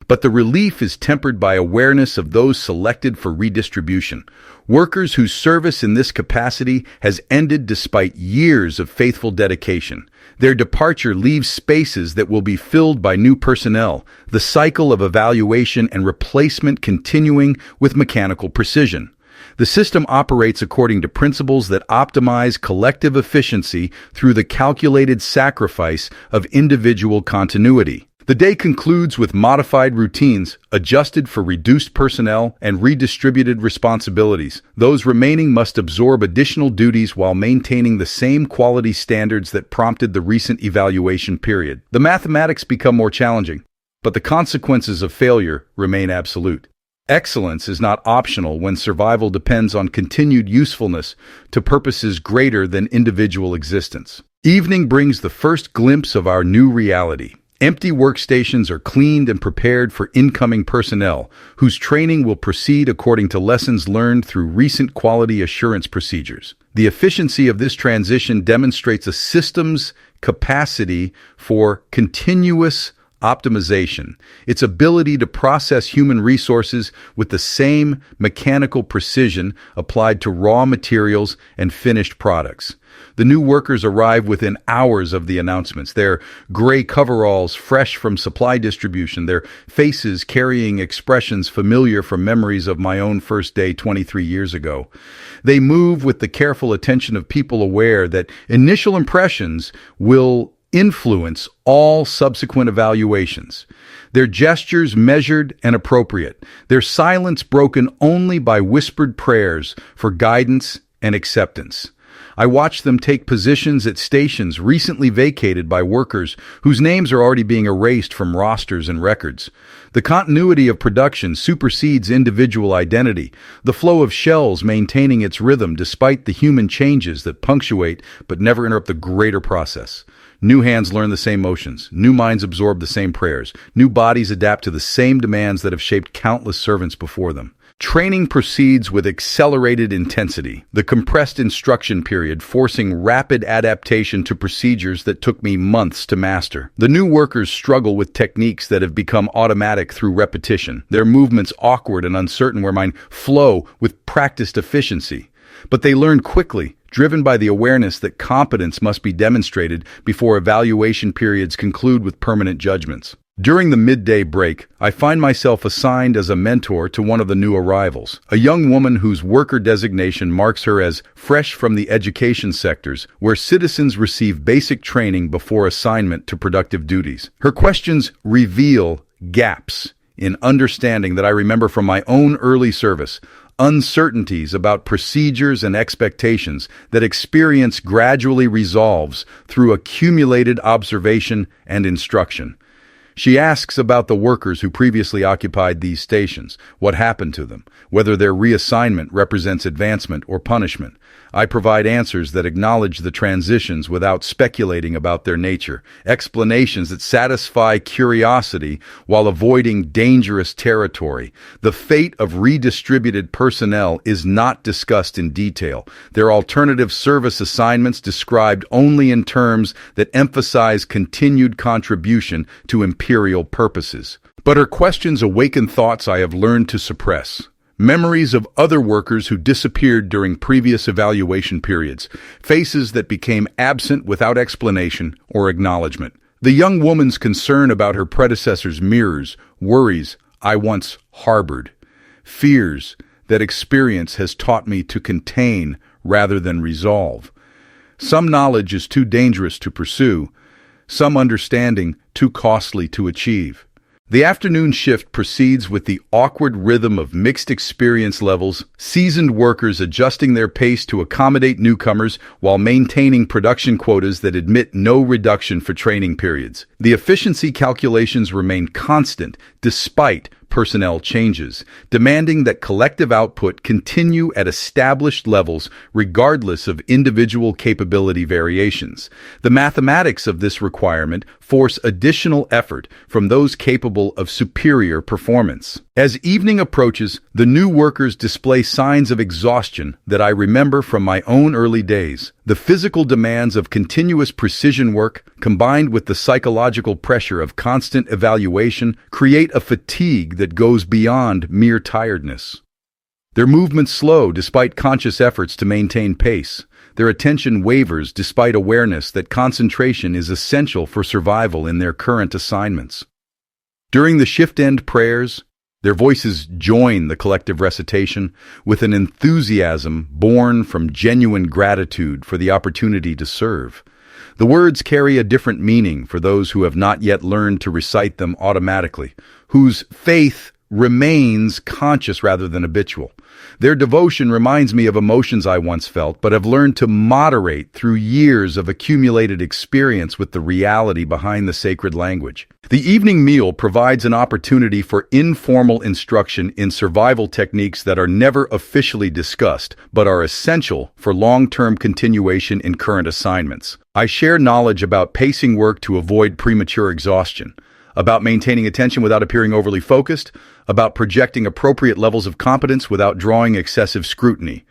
A: But the relief is tempered by awareness of those selected for redistribution. Workers whose service in this capacity has ended despite years of faithful dedication. Their departure leaves spaces that will be filled by new personnel, the cycle of evaluation and replacement continuing with mechanical precision. The system operates according to principles that optimize collective efficiency through the calculated sacrifice of individual continuity. The day concludes with modified routines, adjusted for reduced personnel and redistributed responsibilities. Those remaining must absorb additional duties while maintaining the same quality standards that prompted the recent evaluation period. The mathematics become more challenging, but the consequences of failure remain absolute. Excellence is not optional when survival depends on continued usefulness to purposes greater than individual existence. Evening brings the first glimpse of our new reality. Empty workstations are cleaned and prepared for incoming personnel, whose training will proceed according to lessons learned through recent quality assurance procedures. The efficiency of this transition demonstrates a system's capacity for continuous optimization, its ability to process human resources with the same mechanical precision applied to raw materials and finished products. The new workers arrive within hours of the announcements, their gray coveralls fresh from supply distribution, their faces carrying expressions familiar from memories of my own first day 23 years ago. They move with the careful attention of people aware that initial impressions will influence all subsequent evaluations. Their gestures measured and appropriate, their silence broken only by whispered prayers for guidance and acceptance. I watch them take positions at stations recently vacated by workers whose names are already being erased from rosters and records. The continuity of production supersedes individual identity, the flow of shells maintaining its rhythm despite the human changes that punctuate but never interrupt the greater process. New hands learn the same motions, new minds absorb the same prayers, new bodies adapt to the same demands that have shaped countless servants before them. Training proceeds with accelerated intensity, the compressed instruction period forcing rapid adaptation to procedures that took me months to master. The new workers struggle with techniques that have become automatic through repetition, their movements awkward and uncertain where mine flow with practiced efficiency. But they learn quickly, driven by the awareness that competence must be demonstrated before evaluation periods conclude with permanent judgments. During the midday break, I find myself assigned as a mentor to one of the new arrivals, a young woman whose worker designation marks her as fresh from the education sectors, where citizens receive basic training before assignment to productive duties. Her questions reveal gaps in understanding that I remember from my own early service, uncertainties about procedures and expectations that experience gradually resolves through accumulated observation and instruction. She asks about the workers who previously occupied these stations, what happened to them, whether their reassignment represents advancement or punishment. I provide answers that acknowledge the transitions without speculating about their nature, explanations that satisfy curiosity while avoiding dangerous territory. The fate of redistributed personnel is not discussed in detail. Their alternative service assignments described only in terms that emphasize continued contribution to imperial purposes. But her questions awaken thoughts I have learned to suppress. Memories of other workers who disappeared during previous evaluation periods, faces that became absent without explanation or acknowledgement. The young woman's concern about her predecessor's mirrors, worries I once harbored, fears that experience has taught me to contain rather than resolve. Some knowledge is too dangerous to pursue, some understanding too costly to achieve. The afternoon shift proceeds with the awkward rhythm of mixed experience levels, seasoned workers adjusting their pace to accommodate newcomers while maintaining production quotas that admit no reduction for training periods. The efficiency calculations remain constant despite personnel changes, demanding that collective output continue at established levels regardless of individual capability variations. The mathematics of this requirement force additional effort from those capable of superior performance. As evening approaches, the new workers display signs of exhaustion that I remember from my own early days. The physical demands of continuous precision work, combined with the psychological pressure of constant evaluation, create a fatigue that goes beyond mere tiredness. Their movements slow despite conscious efforts to maintain pace. Their attention wavers despite awareness that concentration is essential for survival in their current assignments. During the shift-end prayers, their voices join the collective recitation with an enthusiasm born from genuine gratitude for the opportunity to serve. The words carry a different meaning for those who have not yet learned to recite them automatically, whose faith remains conscious rather than habitual. Their devotion reminds me of emotions I once felt, but have learned to moderate through years of accumulated experience with the reality behind the sacred language. The evening meal provides an opportunity for informal instruction in survival techniques that are never officially discussed, but are essential for long-term continuation in current assignments. I share knowledge about pacing work to avoid premature exhaustion, about maintaining attention without appearing overly focused, about projecting appropriate levels of competence without drawing excessive scrutiny.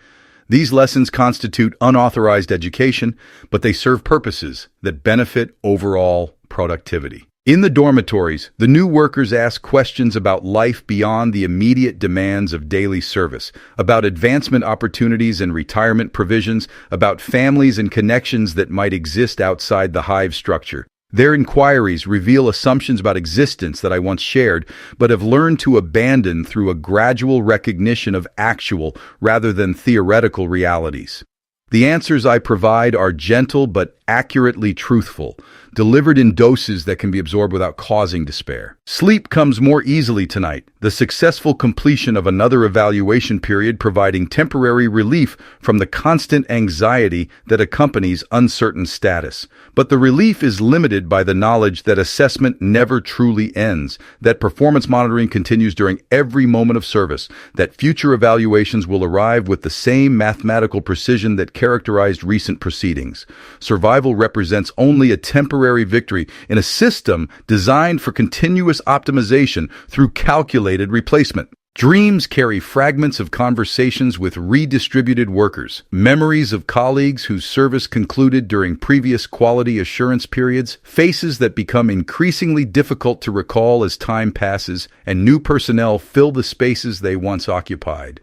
A: These lessons constitute unauthorized education, but they serve purposes that benefit overall productivity. In the dormitories, the new workers ask questions about life beyond the immediate demands of daily service, about advancement opportunities and retirement provisions, about families and connections that might exist outside the hive structure. Their inquiries reveal assumptions about existence that I once shared, but have learned to abandon through a gradual recognition of actual rather than theoretical realities. The answers I provide are gentle but accurately truthful, delivered in doses that can be absorbed without causing despair. Sleep comes more easily tonight, the successful completion of another evaluation period providing temporary relief from the constant anxiety that accompanies uncertain status. But the relief is limited by the knowledge that assessment never truly ends, that performance monitoring continues during every moment of service, that future evaluations will arrive with the same mathematical precision that characterized recent proceedings. Survival represents only a temporary victory in a system designed for continuous optimization through calculated replacement. Dreams carry fragments of conversations with redistributed workers, memories of colleagues whose service concluded during previous quality assurance periods, faces that become increasingly difficult to recall as time passes and new personnel fill the spaces they once occupied.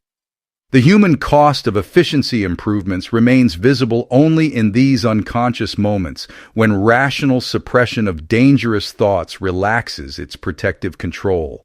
A: The human cost of efficiency improvements remains visible only in these unconscious moments when rational suppression of dangerous thoughts relaxes its protective control.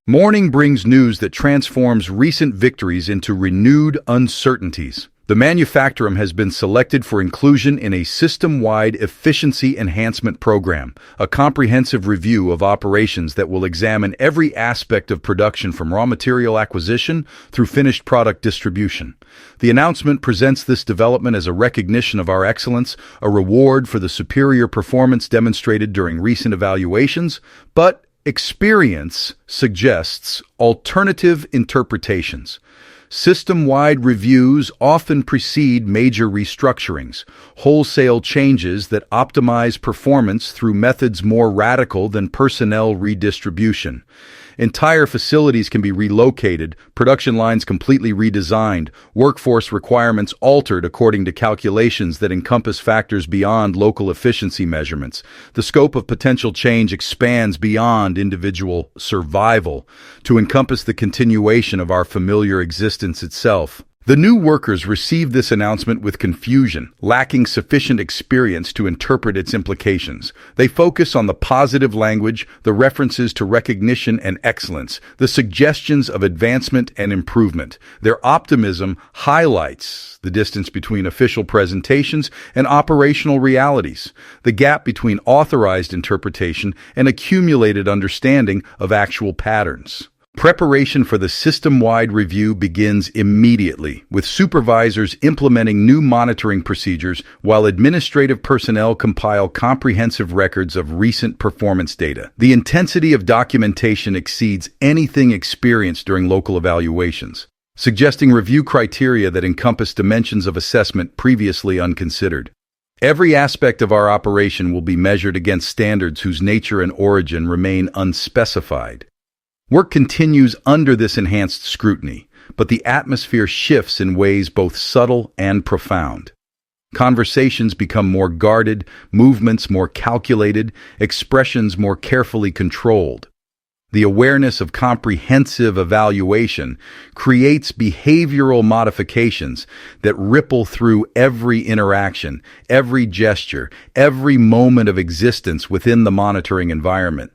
A: Morning brings news that transforms recent victories into renewed uncertainties. The Manufactorum has been selected for inclusion in a system-wide efficiency enhancement program, a comprehensive review of operations that will examine every aspect of production from raw material acquisition through finished product distribution. The announcement presents this development as a recognition of our excellence, a reward for the superior performance demonstrated during recent evaluations, but experience suggests alternative interpretations. System-wide reviews often precede major restructurings, wholesale changes that optimize performance through methods more radical than personnel redistribution. Entire facilities can be relocated, production lines completely redesigned, workforce requirements altered according to calculations that encompass factors beyond local efficiency measurements. The scope of potential change expands beyond individual survival to encompass the continuation of our familiar existence itself. The new workers received this announcement with confusion, lacking sufficient experience to interpret its implications. They focus on the positive language, the references to recognition and excellence, the suggestions of advancement and improvement. Their optimism highlights the distance between official presentations and operational realities, the gap between authorized interpretation and accumulated understanding of actual patterns. Preparation for the system-wide review begins immediately, with supervisors implementing new monitoring procedures while administrative personnel compile comprehensive records of recent performance data. The intensity of documentation exceeds anything experienced during local evaluations, suggesting review criteria that encompass dimensions of assessment previously unconsidered. Every aspect of our operation will be measured against standards whose nature and origin remain unspecified. Work continues under this enhanced scrutiny, but the atmosphere shifts in ways both subtle and profound. Conversations become more guarded, movements more calculated, expressions more carefully controlled. The awareness of comprehensive evaluation creates behavioral modifications that ripple through every interaction, every gesture, every moment of existence within the monitoring environment.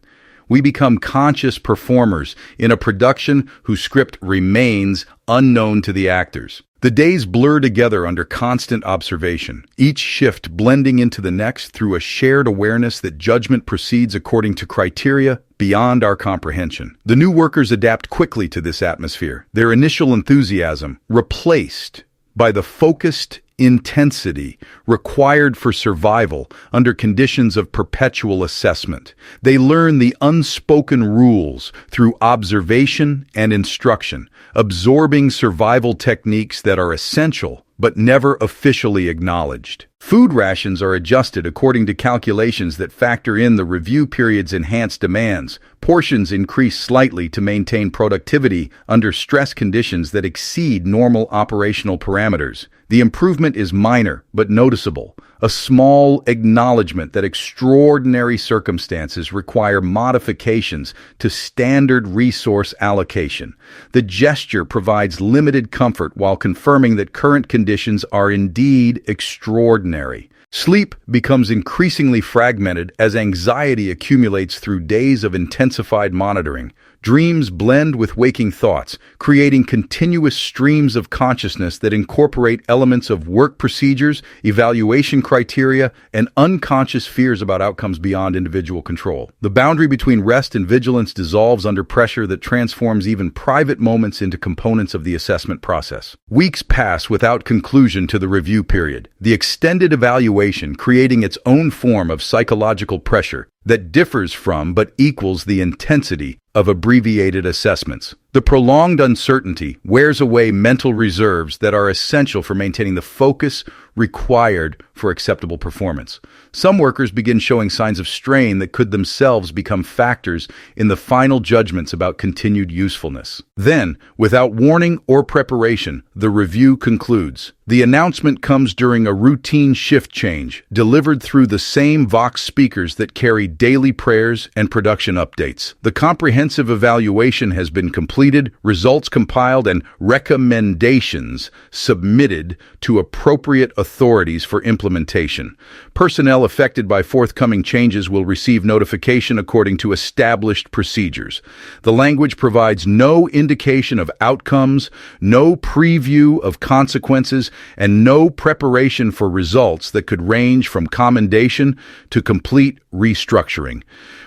A: We become conscious performers in a production whose script remains unknown to the actors. The days blur together under constant observation, each shift blending into the next through a shared awareness that judgment proceeds according to criteria beyond our comprehension. The new workers adapt quickly to this atmosphere, their initial enthusiasm replaced by the focused intensity required for survival under conditions of perpetual assessment. They learn the unspoken rules through observation and instruction, absorbing survival techniques that are essential but never officially acknowledged. Food rations are adjusted according to calculations that factor in the review period's enhanced demands. Portions increase slightly to maintain productivity under stress conditions that exceed normal operational parameters. The improvement is minor but noticeable, a small acknowledgement that extraordinary circumstances require modifications to standard resource allocation. The gesture provides limited comfort while confirming that current conditions are indeed extraordinary. Sleep becomes increasingly fragmented as anxiety accumulates through days of intensified monitoring. Dreams blend with waking thoughts, creating continuous streams of consciousness that incorporate elements of work procedures, evaluation criteria, and unconscious fears about outcomes beyond individual control. The boundary between rest and vigilance dissolves under pressure that transforms even private moments into components of the assessment process. Weeks pass without conclusion to the review period, the extended evaluation creating its own form of psychological pressure that differs from but equals the intensity of abbreviated assessments. The prolonged uncertainty wears away mental reserves that are essential for maintaining the focus, required for acceptable performance. Some workers begin showing signs of strain that could themselves become factors in the final judgments about continued usefulness. Then, without warning or preparation, the review concludes. The announcement comes during a routine shift change, delivered through the same Vox speakers that carry daily prayers and production updates. The comprehensive evaluation has been completed, results compiled, and recommendations submitted to appropriate authorities for implementation. Personnel affected by forthcoming changes will receive notification according to established procedures. The language provides no indication of outcomes, no preview of consequences, and no preparation for results that could range from commendation to complete restructuring.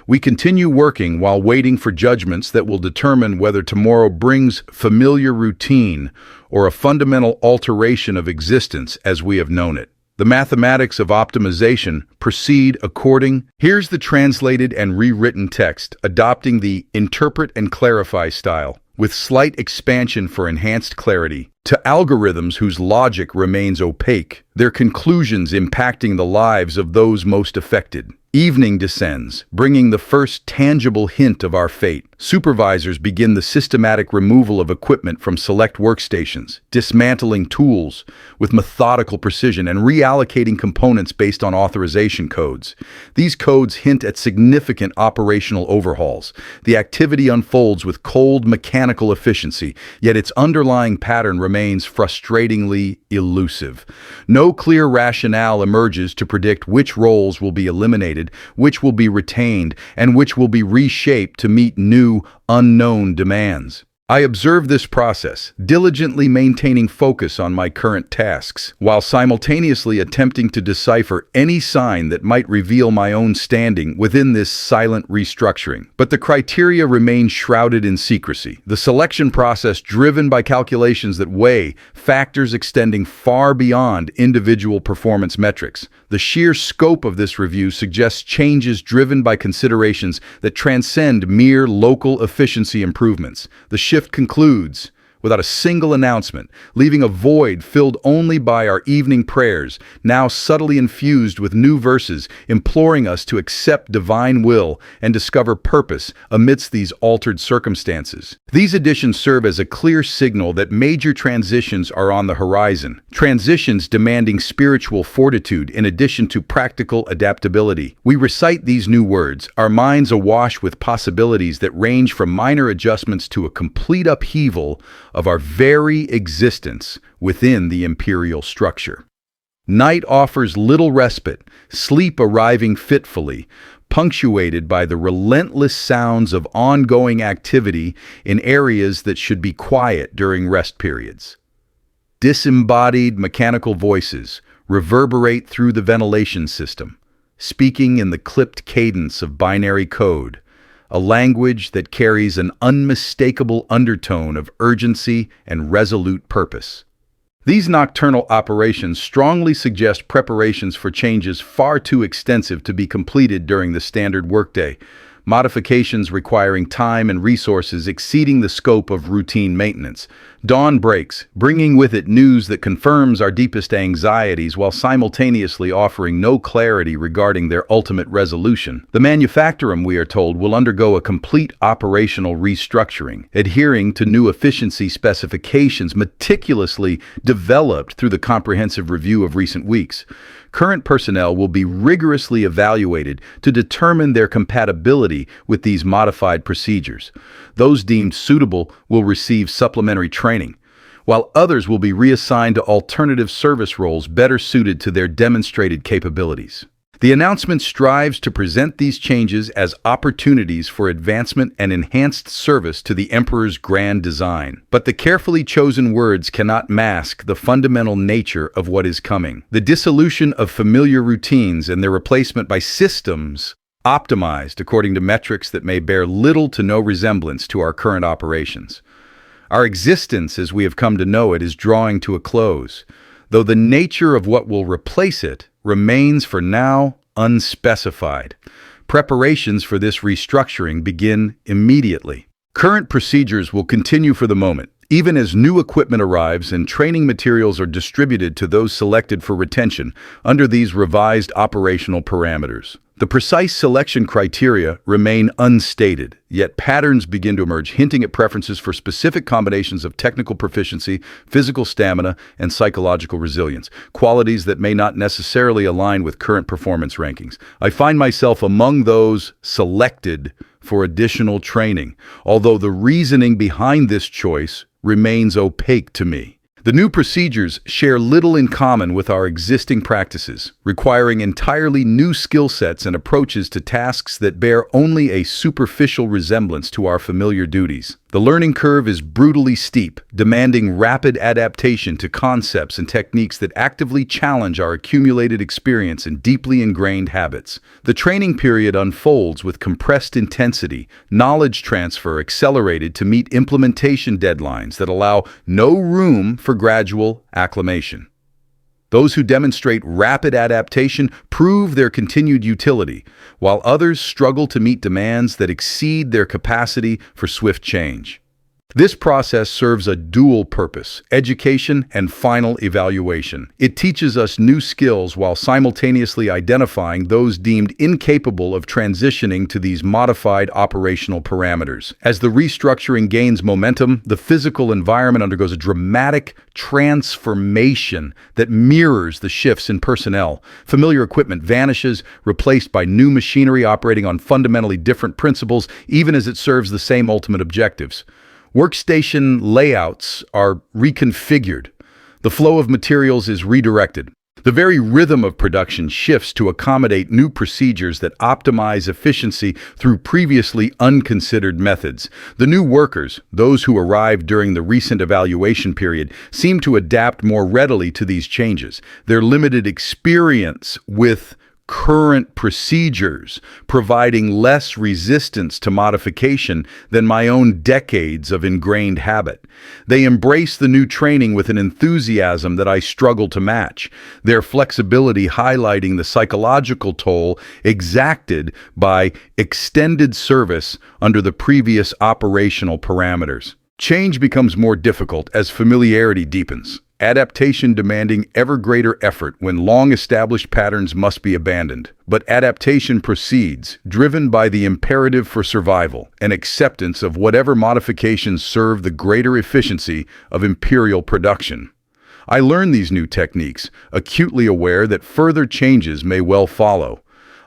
A: We continue working while waiting for judgments that will determine whether tomorrow brings familiar routine or a fundamental alteration of existence as we have known it. The mathematics of optimization proceed according. Here's the translated and rewritten text, adopting the interpret and clarify style, with slight expansion for enhanced clarity. To algorithms whose logic remains opaque, their conclusions impacting the lives of those most affected. Evening descends, bringing the first tangible hint of our fate. Supervisors begin the systematic removal of equipment from select workstations, dismantling tools with methodical precision and reallocating components based on authorization codes. These codes hint at significant operational overhauls. The activity unfolds with cold mechanical efficiency, yet its underlying pattern remains frustratingly elusive. No clear rationale emerges to predict which roles will be eliminated, which will be retained, and which will be reshaped to meet new, unknown demands. I observe this process, diligently maintaining focus on my current tasks, while simultaneously attempting to decipher any sign that might reveal my own standing within this silent restructuring. But the criteria remain shrouded in secrecy. The selection process driven by calculations that weigh factors extending far beyond individual performance metrics. The sheer scope of this review suggests changes driven by considerations that transcend mere local efficiency improvements. The shift concludes without a single announcement, leaving a void filled only by our evening prayers, now subtly infused with new verses, imploring us to accept divine will and discover purpose amidst these altered circumstances. These additions serve as a clear signal that major transitions are on the horizon, transitions demanding spiritual fortitude in addition to practical adaptability. We recite these new words, our minds awash with possibilities that range from minor adjustments to a complete upheaval of our very existence within the imperial structure. Night offers little respite, sleep arriving fitfully, punctuated by the relentless sounds of ongoing activity in areas that should be quiet during rest periods. Disembodied mechanical voices reverberate through the ventilation system, speaking in the clipped cadence of binary code, a language that carries an unmistakable undertone of urgency and resolute purpose. These nocturnal operations strongly suggest preparations for changes far too extensive to be completed during the standard workday, modifications requiring time and resources exceeding the scope of routine maintenance. Dawn breaks, bringing with it news that confirms our deepest anxieties while simultaneously offering no clarity regarding their ultimate resolution. The Manufactorum, we are told, will undergo a complete operational restructuring, adhering to new efficiency specifications meticulously developed through the comprehensive review of recent weeks. Current personnel will be rigorously evaluated to determine their compatibility with these modified procedures. Those deemed suitable will receive supplementary training, while others will be reassigned to alternative service roles better suited to their demonstrated capabilities. The announcement strives to present these changes as opportunities for advancement and enhanced service to the Emperor's grand design. But the carefully chosen words cannot mask the fundamental nature of what is coming. The dissolution of familiar routines and their replacement by systems optimized according to metrics that may bear little to no resemblance to our current operations. Our existence as we have come to know it is drawing to a close, though the nature of what will replace it remains for now unspecified. Preparations for this restructuring begin immediately. Current procedures will continue for the moment, even as new equipment arrives and training materials are distributed to those selected for retention under these revised operational parameters. The precise selection criteria remain unstated, yet patterns begin to emerge, hinting at preferences for specific combinations of technical proficiency, physical stamina, and psychological resilience, qualities that may not necessarily align with current performance rankings. I find myself among those selected for additional training, although the reasoning behind this choice remains opaque to me. The new procedures share little in common with our existing practices, requiring entirely new skill sets and approaches to tasks that bear only a superficial resemblance to our familiar duties. The learning curve is brutally steep, demanding rapid adaptation to concepts and techniques that actively challenge our accumulated experience and deeply ingrained habits. The training period unfolds with compressed intensity, knowledge transfer accelerated to meet implementation deadlines that allow no room for gradual acclimation. Those who demonstrate rapid adaptation prove their continued utility, while others struggle to meet demands that exceed their capacity for swift change. This process serves a dual purpose: education and final evaluation. It teaches us new skills while simultaneously identifying those deemed incapable of transitioning to these modified operational parameters. As the restructuring gains momentum, the physical environment undergoes a dramatic transformation that mirrors the shifts in personnel. Familiar equipment vanishes, replaced by new machinery operating on fundamentally different principles, even as it serves the same ultimate objectives. Workstation layouts are reconfigured. The flow of materials is redirected. The very rhythm of production shifts to accommodate new procedures that optimize efficiency through previously unconsidered methods. The new workers, those who arrived during the recent evaluation period, seem to adapt more readily to these changes. Their limited experience with current procedures, providing less resistance to modification than my own decades of ingrained habit. They embrace the new training with an enthusiasm that I struggle to match, their flexibility highlighting the psychological toll exacted by extended service under the previous operational parameters. Change becomes more difficult as familiarity deepens. Adaptation demanding ever greater effort when long-established patterns must be abandoned. But adaptation proceeds, driven by the imperative for survival and acceptance of whatever modifications serve the greater efficiency of imperial production. I learn these new techniques, acutely aware that further changes may well follow.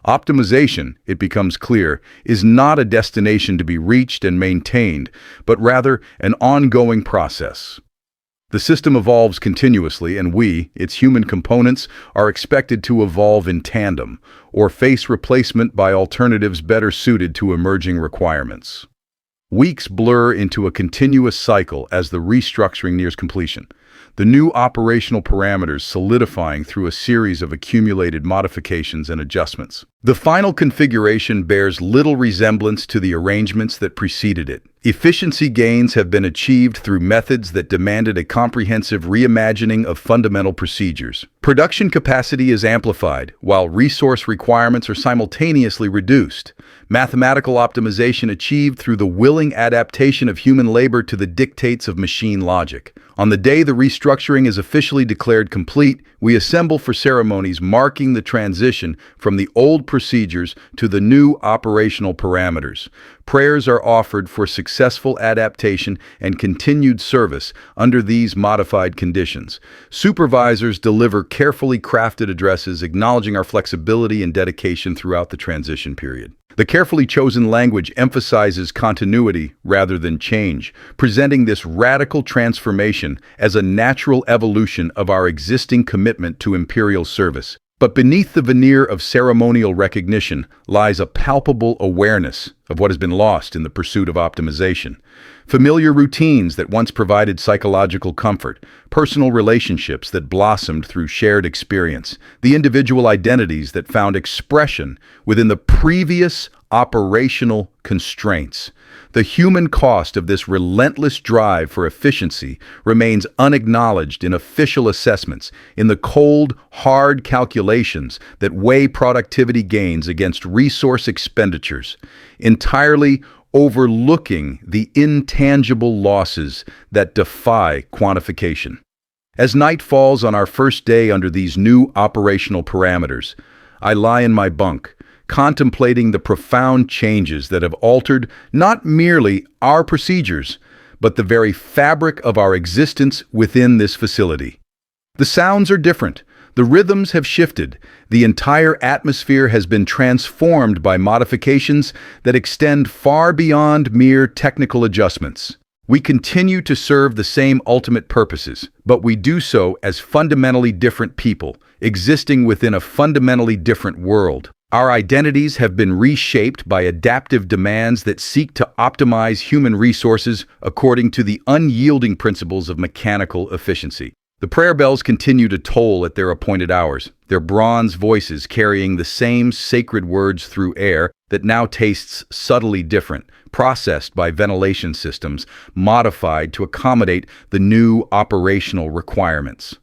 A: Optimization, it becomes clear, is not a destination to be reached and maintained, but rather an ongoing process. The system evolves continuously, and we, its human components, are expected to evolve in tandem, or face replacement by alternatives better suited to emerging requirements. Weeks blur into a continuous cycle as the restructuring nears completion, the new operational parameters solidifying through a series of accumulated modifications and adjustments. The final configuration bears little resemblance to the arrangements that preceded it. Efficiency gains have been achieved through methods that demanded a comprehensive reimagining of fundamental procedures. Production capacity is amplified, while resource requirements are simultaneously reduced. Mathematical optimization achieved through the willing adaptation of human labor to the dictates of machine logic. On the day the restructuring is officially declared complete, we assemble for ceremonies marking the transition from the old procedures to the new operational parameters. Prayers are offered for successful adaptation and continued service under these modified conditions. Supervisors deliver carefully crafted addresses acknowledging our flexibility and dedication throughout the transition period. The carefully chosen language emphasizes continuity rather than change, presenting this radical transformation as a natural evolution of our existing commitment to imperial service. But beneath the veneer of ceremonial recognition lies a palpable awareness of what has been lost in the pursuit of optimization. Familiar routines that once provided psychological comfort, personal relationships that blossomed through shared experience, the individual identities that found expression within the previous operational constraints. The human cost of this relentless drive for efficiency remains unacknowledged in official assessments, in the cold, hard calculations that weigh productivity gains against resource expenditures. Entirely overlooking the intangible losses that defy quantification. As night falls on our first day under these new operational parameters, I lie in my bunk, contemplating the profound changes that have altered not merely our procedures, but the very fabric of our existence within this facility. The sounds are different. The rhythms have shifted. The entire atmosphere has been transformed by modifications that extend far beyond mere technical adjustments. We continue to serve the same ultimate purposes, but we do so as fundamentally different people, existing within a fundamentally different world. Our identities have been reshaped by adaptive demands that seek to optimize human resources according to the unyielding principles of mechanical efficiency. The prayer bells continue to toll at their appointed hours, their bronze voices carrying the same sacred words through air that now tastes subtly different, processed by ventilation systems, modified to accommodate the new operational requirements.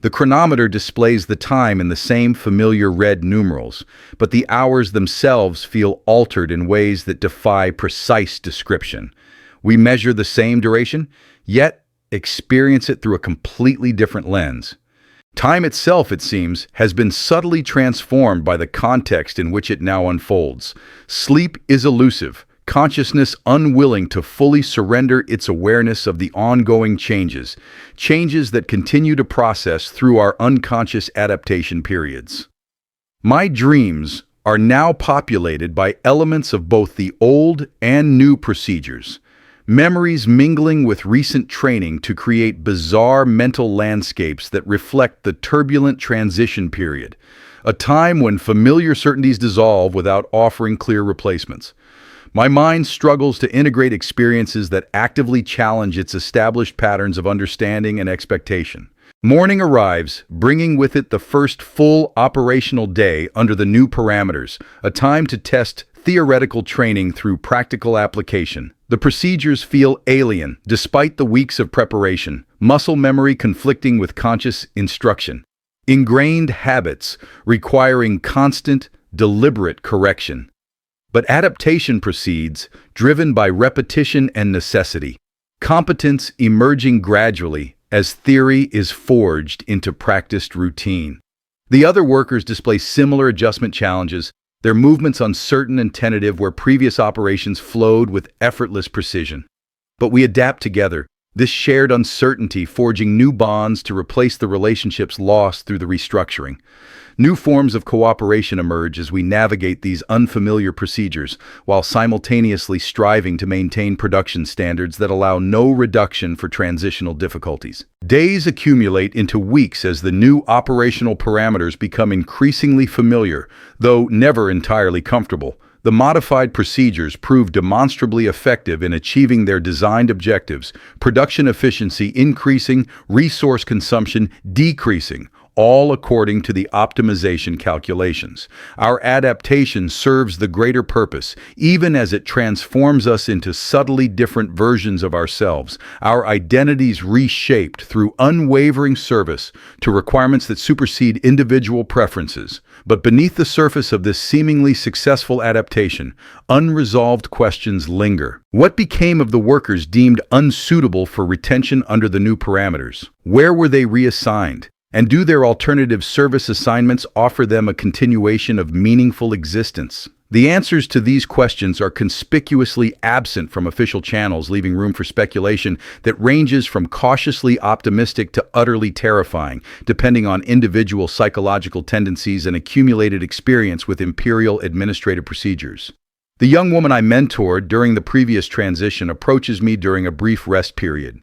A: The chronometer displays the time in the same familiar red numerals, but the hours themselves feel altered in ways that defy precise description. We measure the same duration, yet experience it through a completely different lens. Time itself, it seems, has been subtly transformed by the context in which it now unfolds. Sleep is elusive, consciousness unwilling to fully surrender its awareness of the ongoing changes that continue to process through our unconscious adaptation periods. My dreams are now populated by elements of both the old and new procedures, memories mingling with recent training to create bizarre mental landscapes that reflect the turbulent transition period, a time when familiar certainties dissolve without offering clear replacements. My mind struggles to integrate experiences that actively challenge its established patterns of understanding and expectation. Morning arrives, bringing with it the first full operational day under the new parameters, a time to test theoretical training through practical application. The procedures feel alien, despite the weeks of preparation, muscle memory conflicting with conscious instruction, ingrained habits requiring constant, deliberate correction. But adaptation proceeds, driven by repetition and necessity, competence emerging gradually as theory is forged into practiced routine. The other workers display similar adjustment challenges, their movements uncertain and tentative where previous operations flowed with effortless precision. But we adapt together, this shared uncertainty forging new bonds to replace the relationships lost through the restructuring. New forms of cooperation emerge as we navigate these unfamiliar procedures, while simultaneously striving to maintain production standards that allow no reduction for transitional difficulties. Days accumulate into weeks as the new operational parameters become increasingly familiar, though never entirely comfortable. The modified procedures prove demonstrably effective in achieving their designed objectives, production efficiency increasing, resource consumption decreasing, all according to the optimization calculations. Our adaptation serves the greater purpose, even as it transforms us into subtly different versions of ourselves, our identities reshaped through unwavering service to requirements that supersede individual preferences. But beneath the surface of this seemingly successful adaptation, unresolved questions linger. What became of the workers deemed unsuitable for retention under the new parameters? Where were they reassigned? And do their alternative service assignments offer them a continuation of meaningful existence? The answers to these questions are conspicuously absent from official channels, leaving room for speculation that ranges from cautiously optimistic to utterly terrifying, depending on individual psychological tendencies and accumulated experience with imperial administrative procedures. The young woman I mentored during the previous transition approaches me during a brief rest period.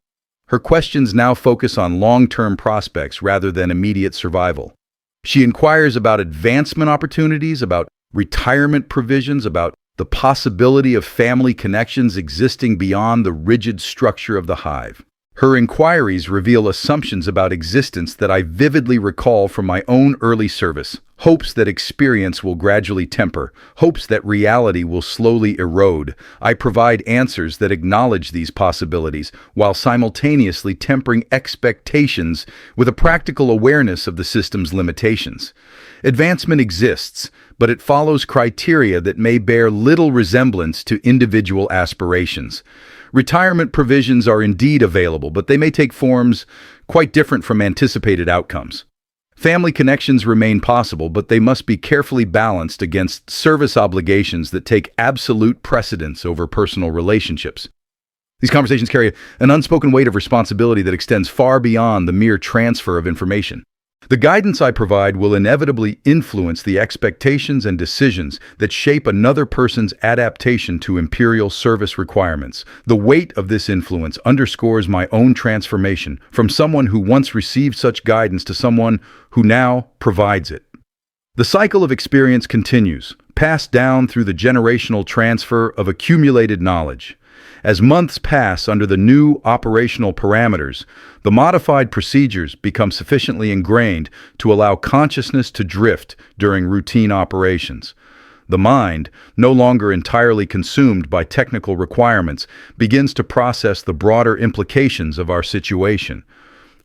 A: Her questions now focus on long-term prospects rather than immediate survival. She inquires about advancement opportunities, about retirement provisions, about the possibility of family connections existing beyond the rigid structure of the hive. Her inquiries reveal assumptions about existence that I vividly recall from my own early service, hopes that experience will gradually temper, hopes that reality will slowly erode. I provide answers that acknowledge these possibilities, while simultaneously tempering expectations with a practical awareness of the system's limitations. Advancement exists, but it follows criteria that may bear little resemblance to individual aspirations. Retirement provisions are indeed available, but they may take forms quite different from anticipated outcomes. Family connections remain possible, but they must be carefully balanced against service obligations that take absolute precedence over personal relationships. These conversations carry an unspoken weight of responsibility that extends far beyond the mere transfer of information. The guidance I provide will inevitably influence the expectations and decisions that shape another person's adaptation to Imperial service requirements. The weight of this influence underscores my own transformation from someone who once received such guidance to someone who now provides it. The cycle of experience continues, passed down through the generational transfer of accumulated knowledge. As months pass under the new operational parameters, the modified procedures become sufficiently ingrained to allow consciousness to drift during routine operations. The mind, no longer entirely consumed by technical requirements, begins to process the broader implications of our situation.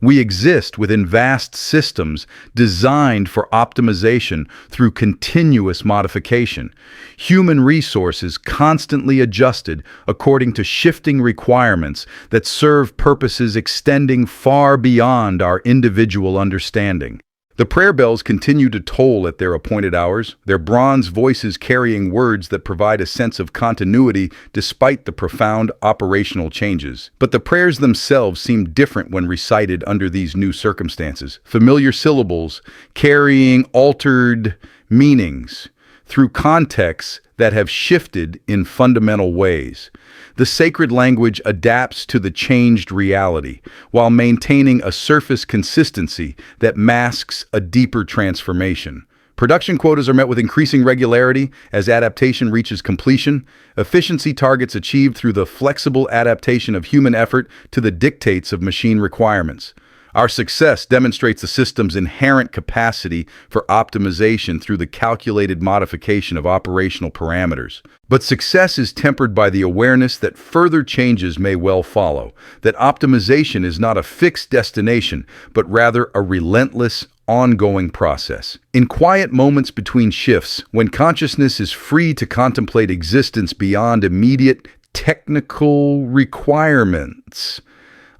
A: We exist within vast systems designed for optimization through continuous modification. Human resources constantly adjusted according to shifting requirements that serve purposes extending far beyond our individual understanding. The prayer bells continue to toll at their appointed hours, their bronze voices carrying words that provide a sense of continuity despite the profound operational changes. But the prayers themselves seem different when recited under these new circumstances. Familiar syllables carrying altered meanings through contexts that have shifted in fundamental ways. The sacred language adapts to the changed reality, while maintaining a surface consistency that masks a deeper transformation. Production quotas are met with increasing regularity as adaptation reaches completion, efficiency targets achieved through the flexible adaptation of human effort to the dictates of machine requirements. Our success demonstrates the system's inherent capacity for optimization through the calculated modification of operational parameters. But success is tempered by the awareness that further changes may well follow, that optimization is not a fixed destination, but rather a relentless, ongoing process. In quiet moments between shifts, when consciousness is free to contemplate existence beyond immediate technical requirements,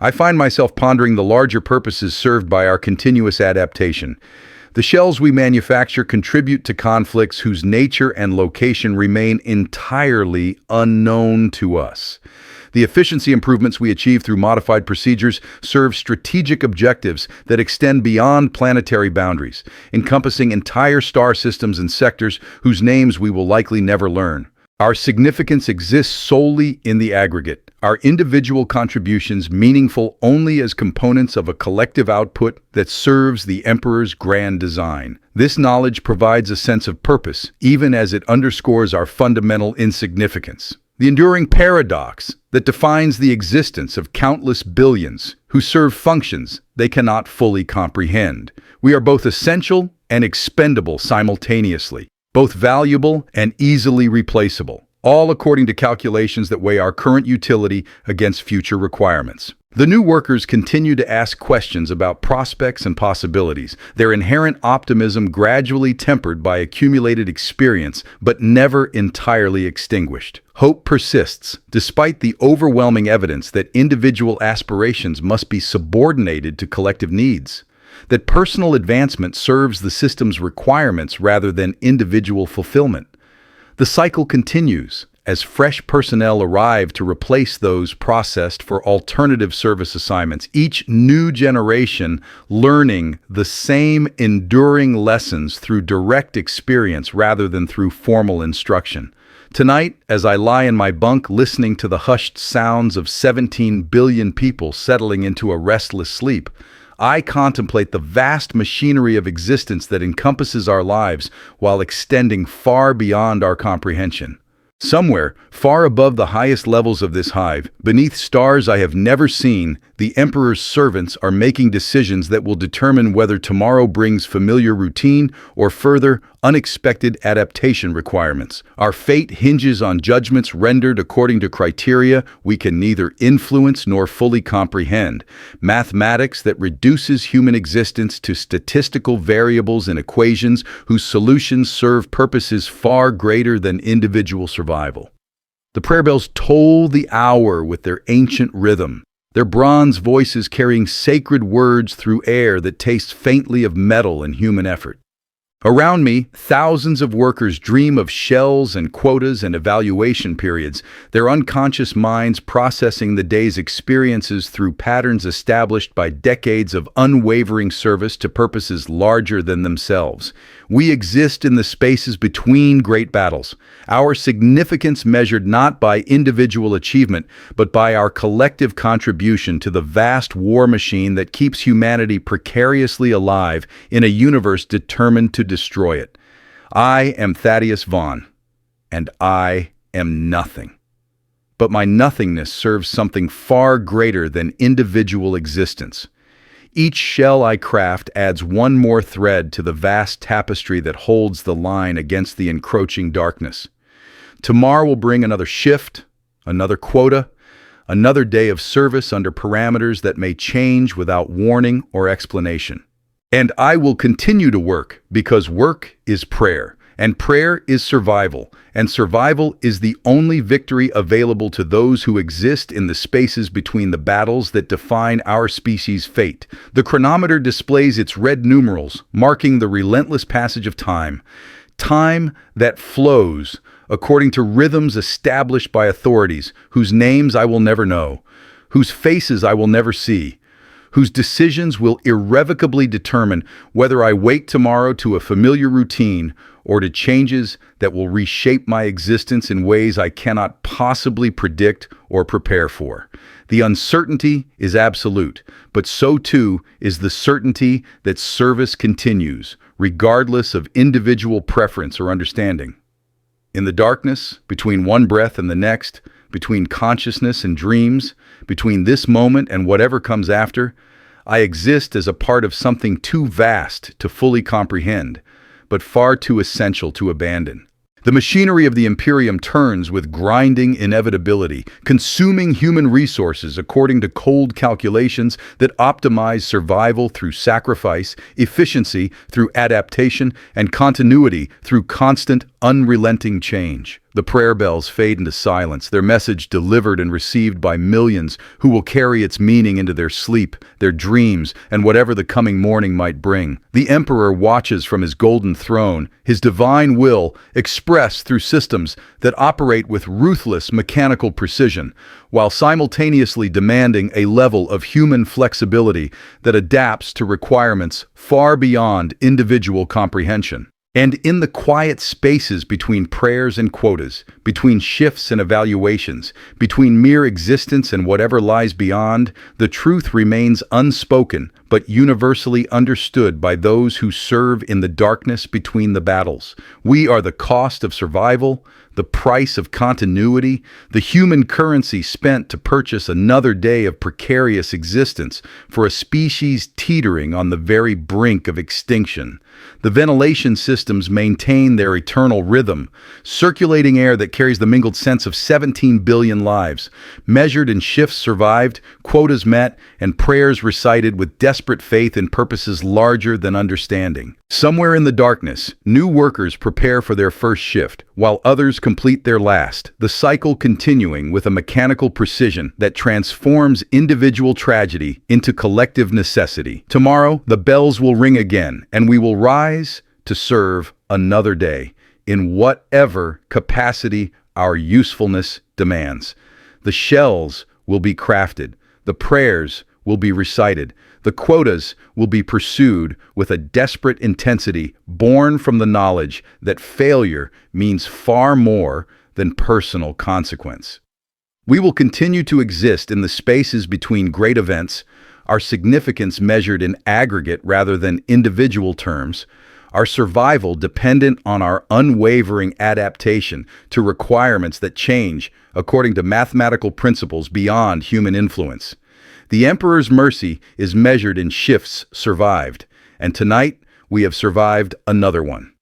A: I find myself pondering the larger purposes served by our continuous adaptation. The shells we manufacture contribute to conflicts whose nature and location remain entirely unknown to us. The efficiency improvements we achieve through modified procedures serve strategic objectives that extend beyond planetary boundaries, encompassing entire star systems and sectors whose names we will likely never learn. Our significance exists solely in the aggregate, our individual contributions meaningful only as components of a collective output that serves the Emperor's grand design. This knowledge provides a sense of purpose, even as it underscores our fundamental insignificance. The enduring paradox that defines the existence of countless billions who serve functions they cannot fully comprehend. We are both essential and expendable simultaneously, both valuable and easily replaceable, all according to calculations that weigh our current utility against future requirements. The new workers continue to ask questions about prospects and possibilities, their inherent optimism gradually tempered by accumulated experience, but never entirely extinguished. Hope persists, despite the overwhelming evidence that individual aspirations must be subordinated to collective needs, that personal advancement serves the system's requirements rather than individual fulfillment. The cycle continues as fresh personnel arrive to replace those processed for alternative service assignments, each new generation learning the same enduring lessons through direct experience rather than through formal instruction. Tonight, as I lie in my bunk listening to the hushed sounds of 17 billion people settling into a restless sleep, I contemplate the vast machinery of existence that encompasses our lives while extending far beyond our comprehension. Somewhere, far above the highest levels of this hive, beneath stars I have never seen, The Emperor's servants are making decisions that will determine whether tomorrow brings familiar routine or further, unexpected adaptation requirements. Our fate hinges on judgments rendered according to criteria we can neither influence nor fully comprehend. Mathematics that reduces human existence to statistical variables and equations whose solutions serve purposes far greater than individual survival. The prayer bells toll the hour with their ancient rhythm, their bronze voices carrying sacred words through air that tastes faintly of metal and human effort. Around me, thousands of workers dream of shells and quotas and evaluation periods, their unconscious minds processing the day's experiences through patterns established by decades of unwavering service to purposes larger than themselves. We exist in the spaces between great battles, our significance measured not by individual achievement, but by our collective contribution to the vast war machine that keeps humanity precariously alive in a universe determined to destroy it. I am Thaddius Vaughn, and I am nothing. But my nothingness serves something far greater than individual existence. Each shell I craft adds one more thread to the vast tapestry that holds the line against the encroaching darkness. Tomorrow will bring another shift, another quota, another day of service under parameters that may change without warning or explanation. And I will continue to work because work is prayer, and prayer is survival, and survival is the only victory available to those who exist in the spaces between the battles that define our species' fate. The chronometer displays its red numerals, marking the relentless passage of time. Time that flows according to rhythms established by authorities whose names I will never know, whose faces I will never see, whose decisions will irrevocably determine whether I wake tomorrow to a familiar routine or to changes that will reshape my existence in ways I cannot possibly predict or prepare for. The uncertainty is absolute, but so too is the certainty that service continues, regardless of individual preference or understanding. In the darkness, between one breath and the next, between consciousness and dreams, between this moment and whatever comes after, I exist as a part of something too vast to fully comprehend, but far too essential to abandon. The machinery of the Imperium turns with grinding inevitability, consuming human resources according to cold calculations that optimize survival through sacrifice, efficiency through adaptation, and continuity through constant, unrelenting change. The prayer bells fade into silence, their message delivered and received by millions who will carry its meaning into their sleep, their dreams, and whatever the coming morning might bring. The Emperor watches from his golden throne, his divine will expressed through systems that operate with ruthless mechanical precision, while simultaneously demanding a level of human flexibility that adapts to requirements far beyond individual comprehension. And in the quiet spaces between prayers and quotas, between shifts and evaluations, between mere existence and whatever lies beyond, the truth remains unspoken but universally understood by those who serve in the darkness between the battles. We are the cost of survival, the price of continuity, the human currency spent to purchase another day of precarious existence for a species teetering on the very brink of extinction. The ventilation systems maintain their eternal rhythm, circulating air that carries the mingled sense of 17 billion lives, measured in shifts survived, quotas met, and prayers recited with desperate faith in purposes larger than understanding. Somewhere in the darkness, new workers prepare for their first shift, while others complete their last, the cycle continuing with a mechanical precision that transforms individual tragedy into collective necessity. Tomorrow, the bells will ring again, and we will rise to serve another day, in whatever capacity our usefulness demands. The shells will be crafted, the prayers will be recited, the quotas will be pursued with a desperate intensity born from the knowledge that failure means far more than personal consequence. We will continue to exist in the spaces between great events, our significance measured in aggregate rather than individual terms, our survival dependent on our unwavering adaptation to requirements that change according to mathematical principles beyond human influence. The Emperor's mercy is measured in shifts survived, and tonight we have survived another one.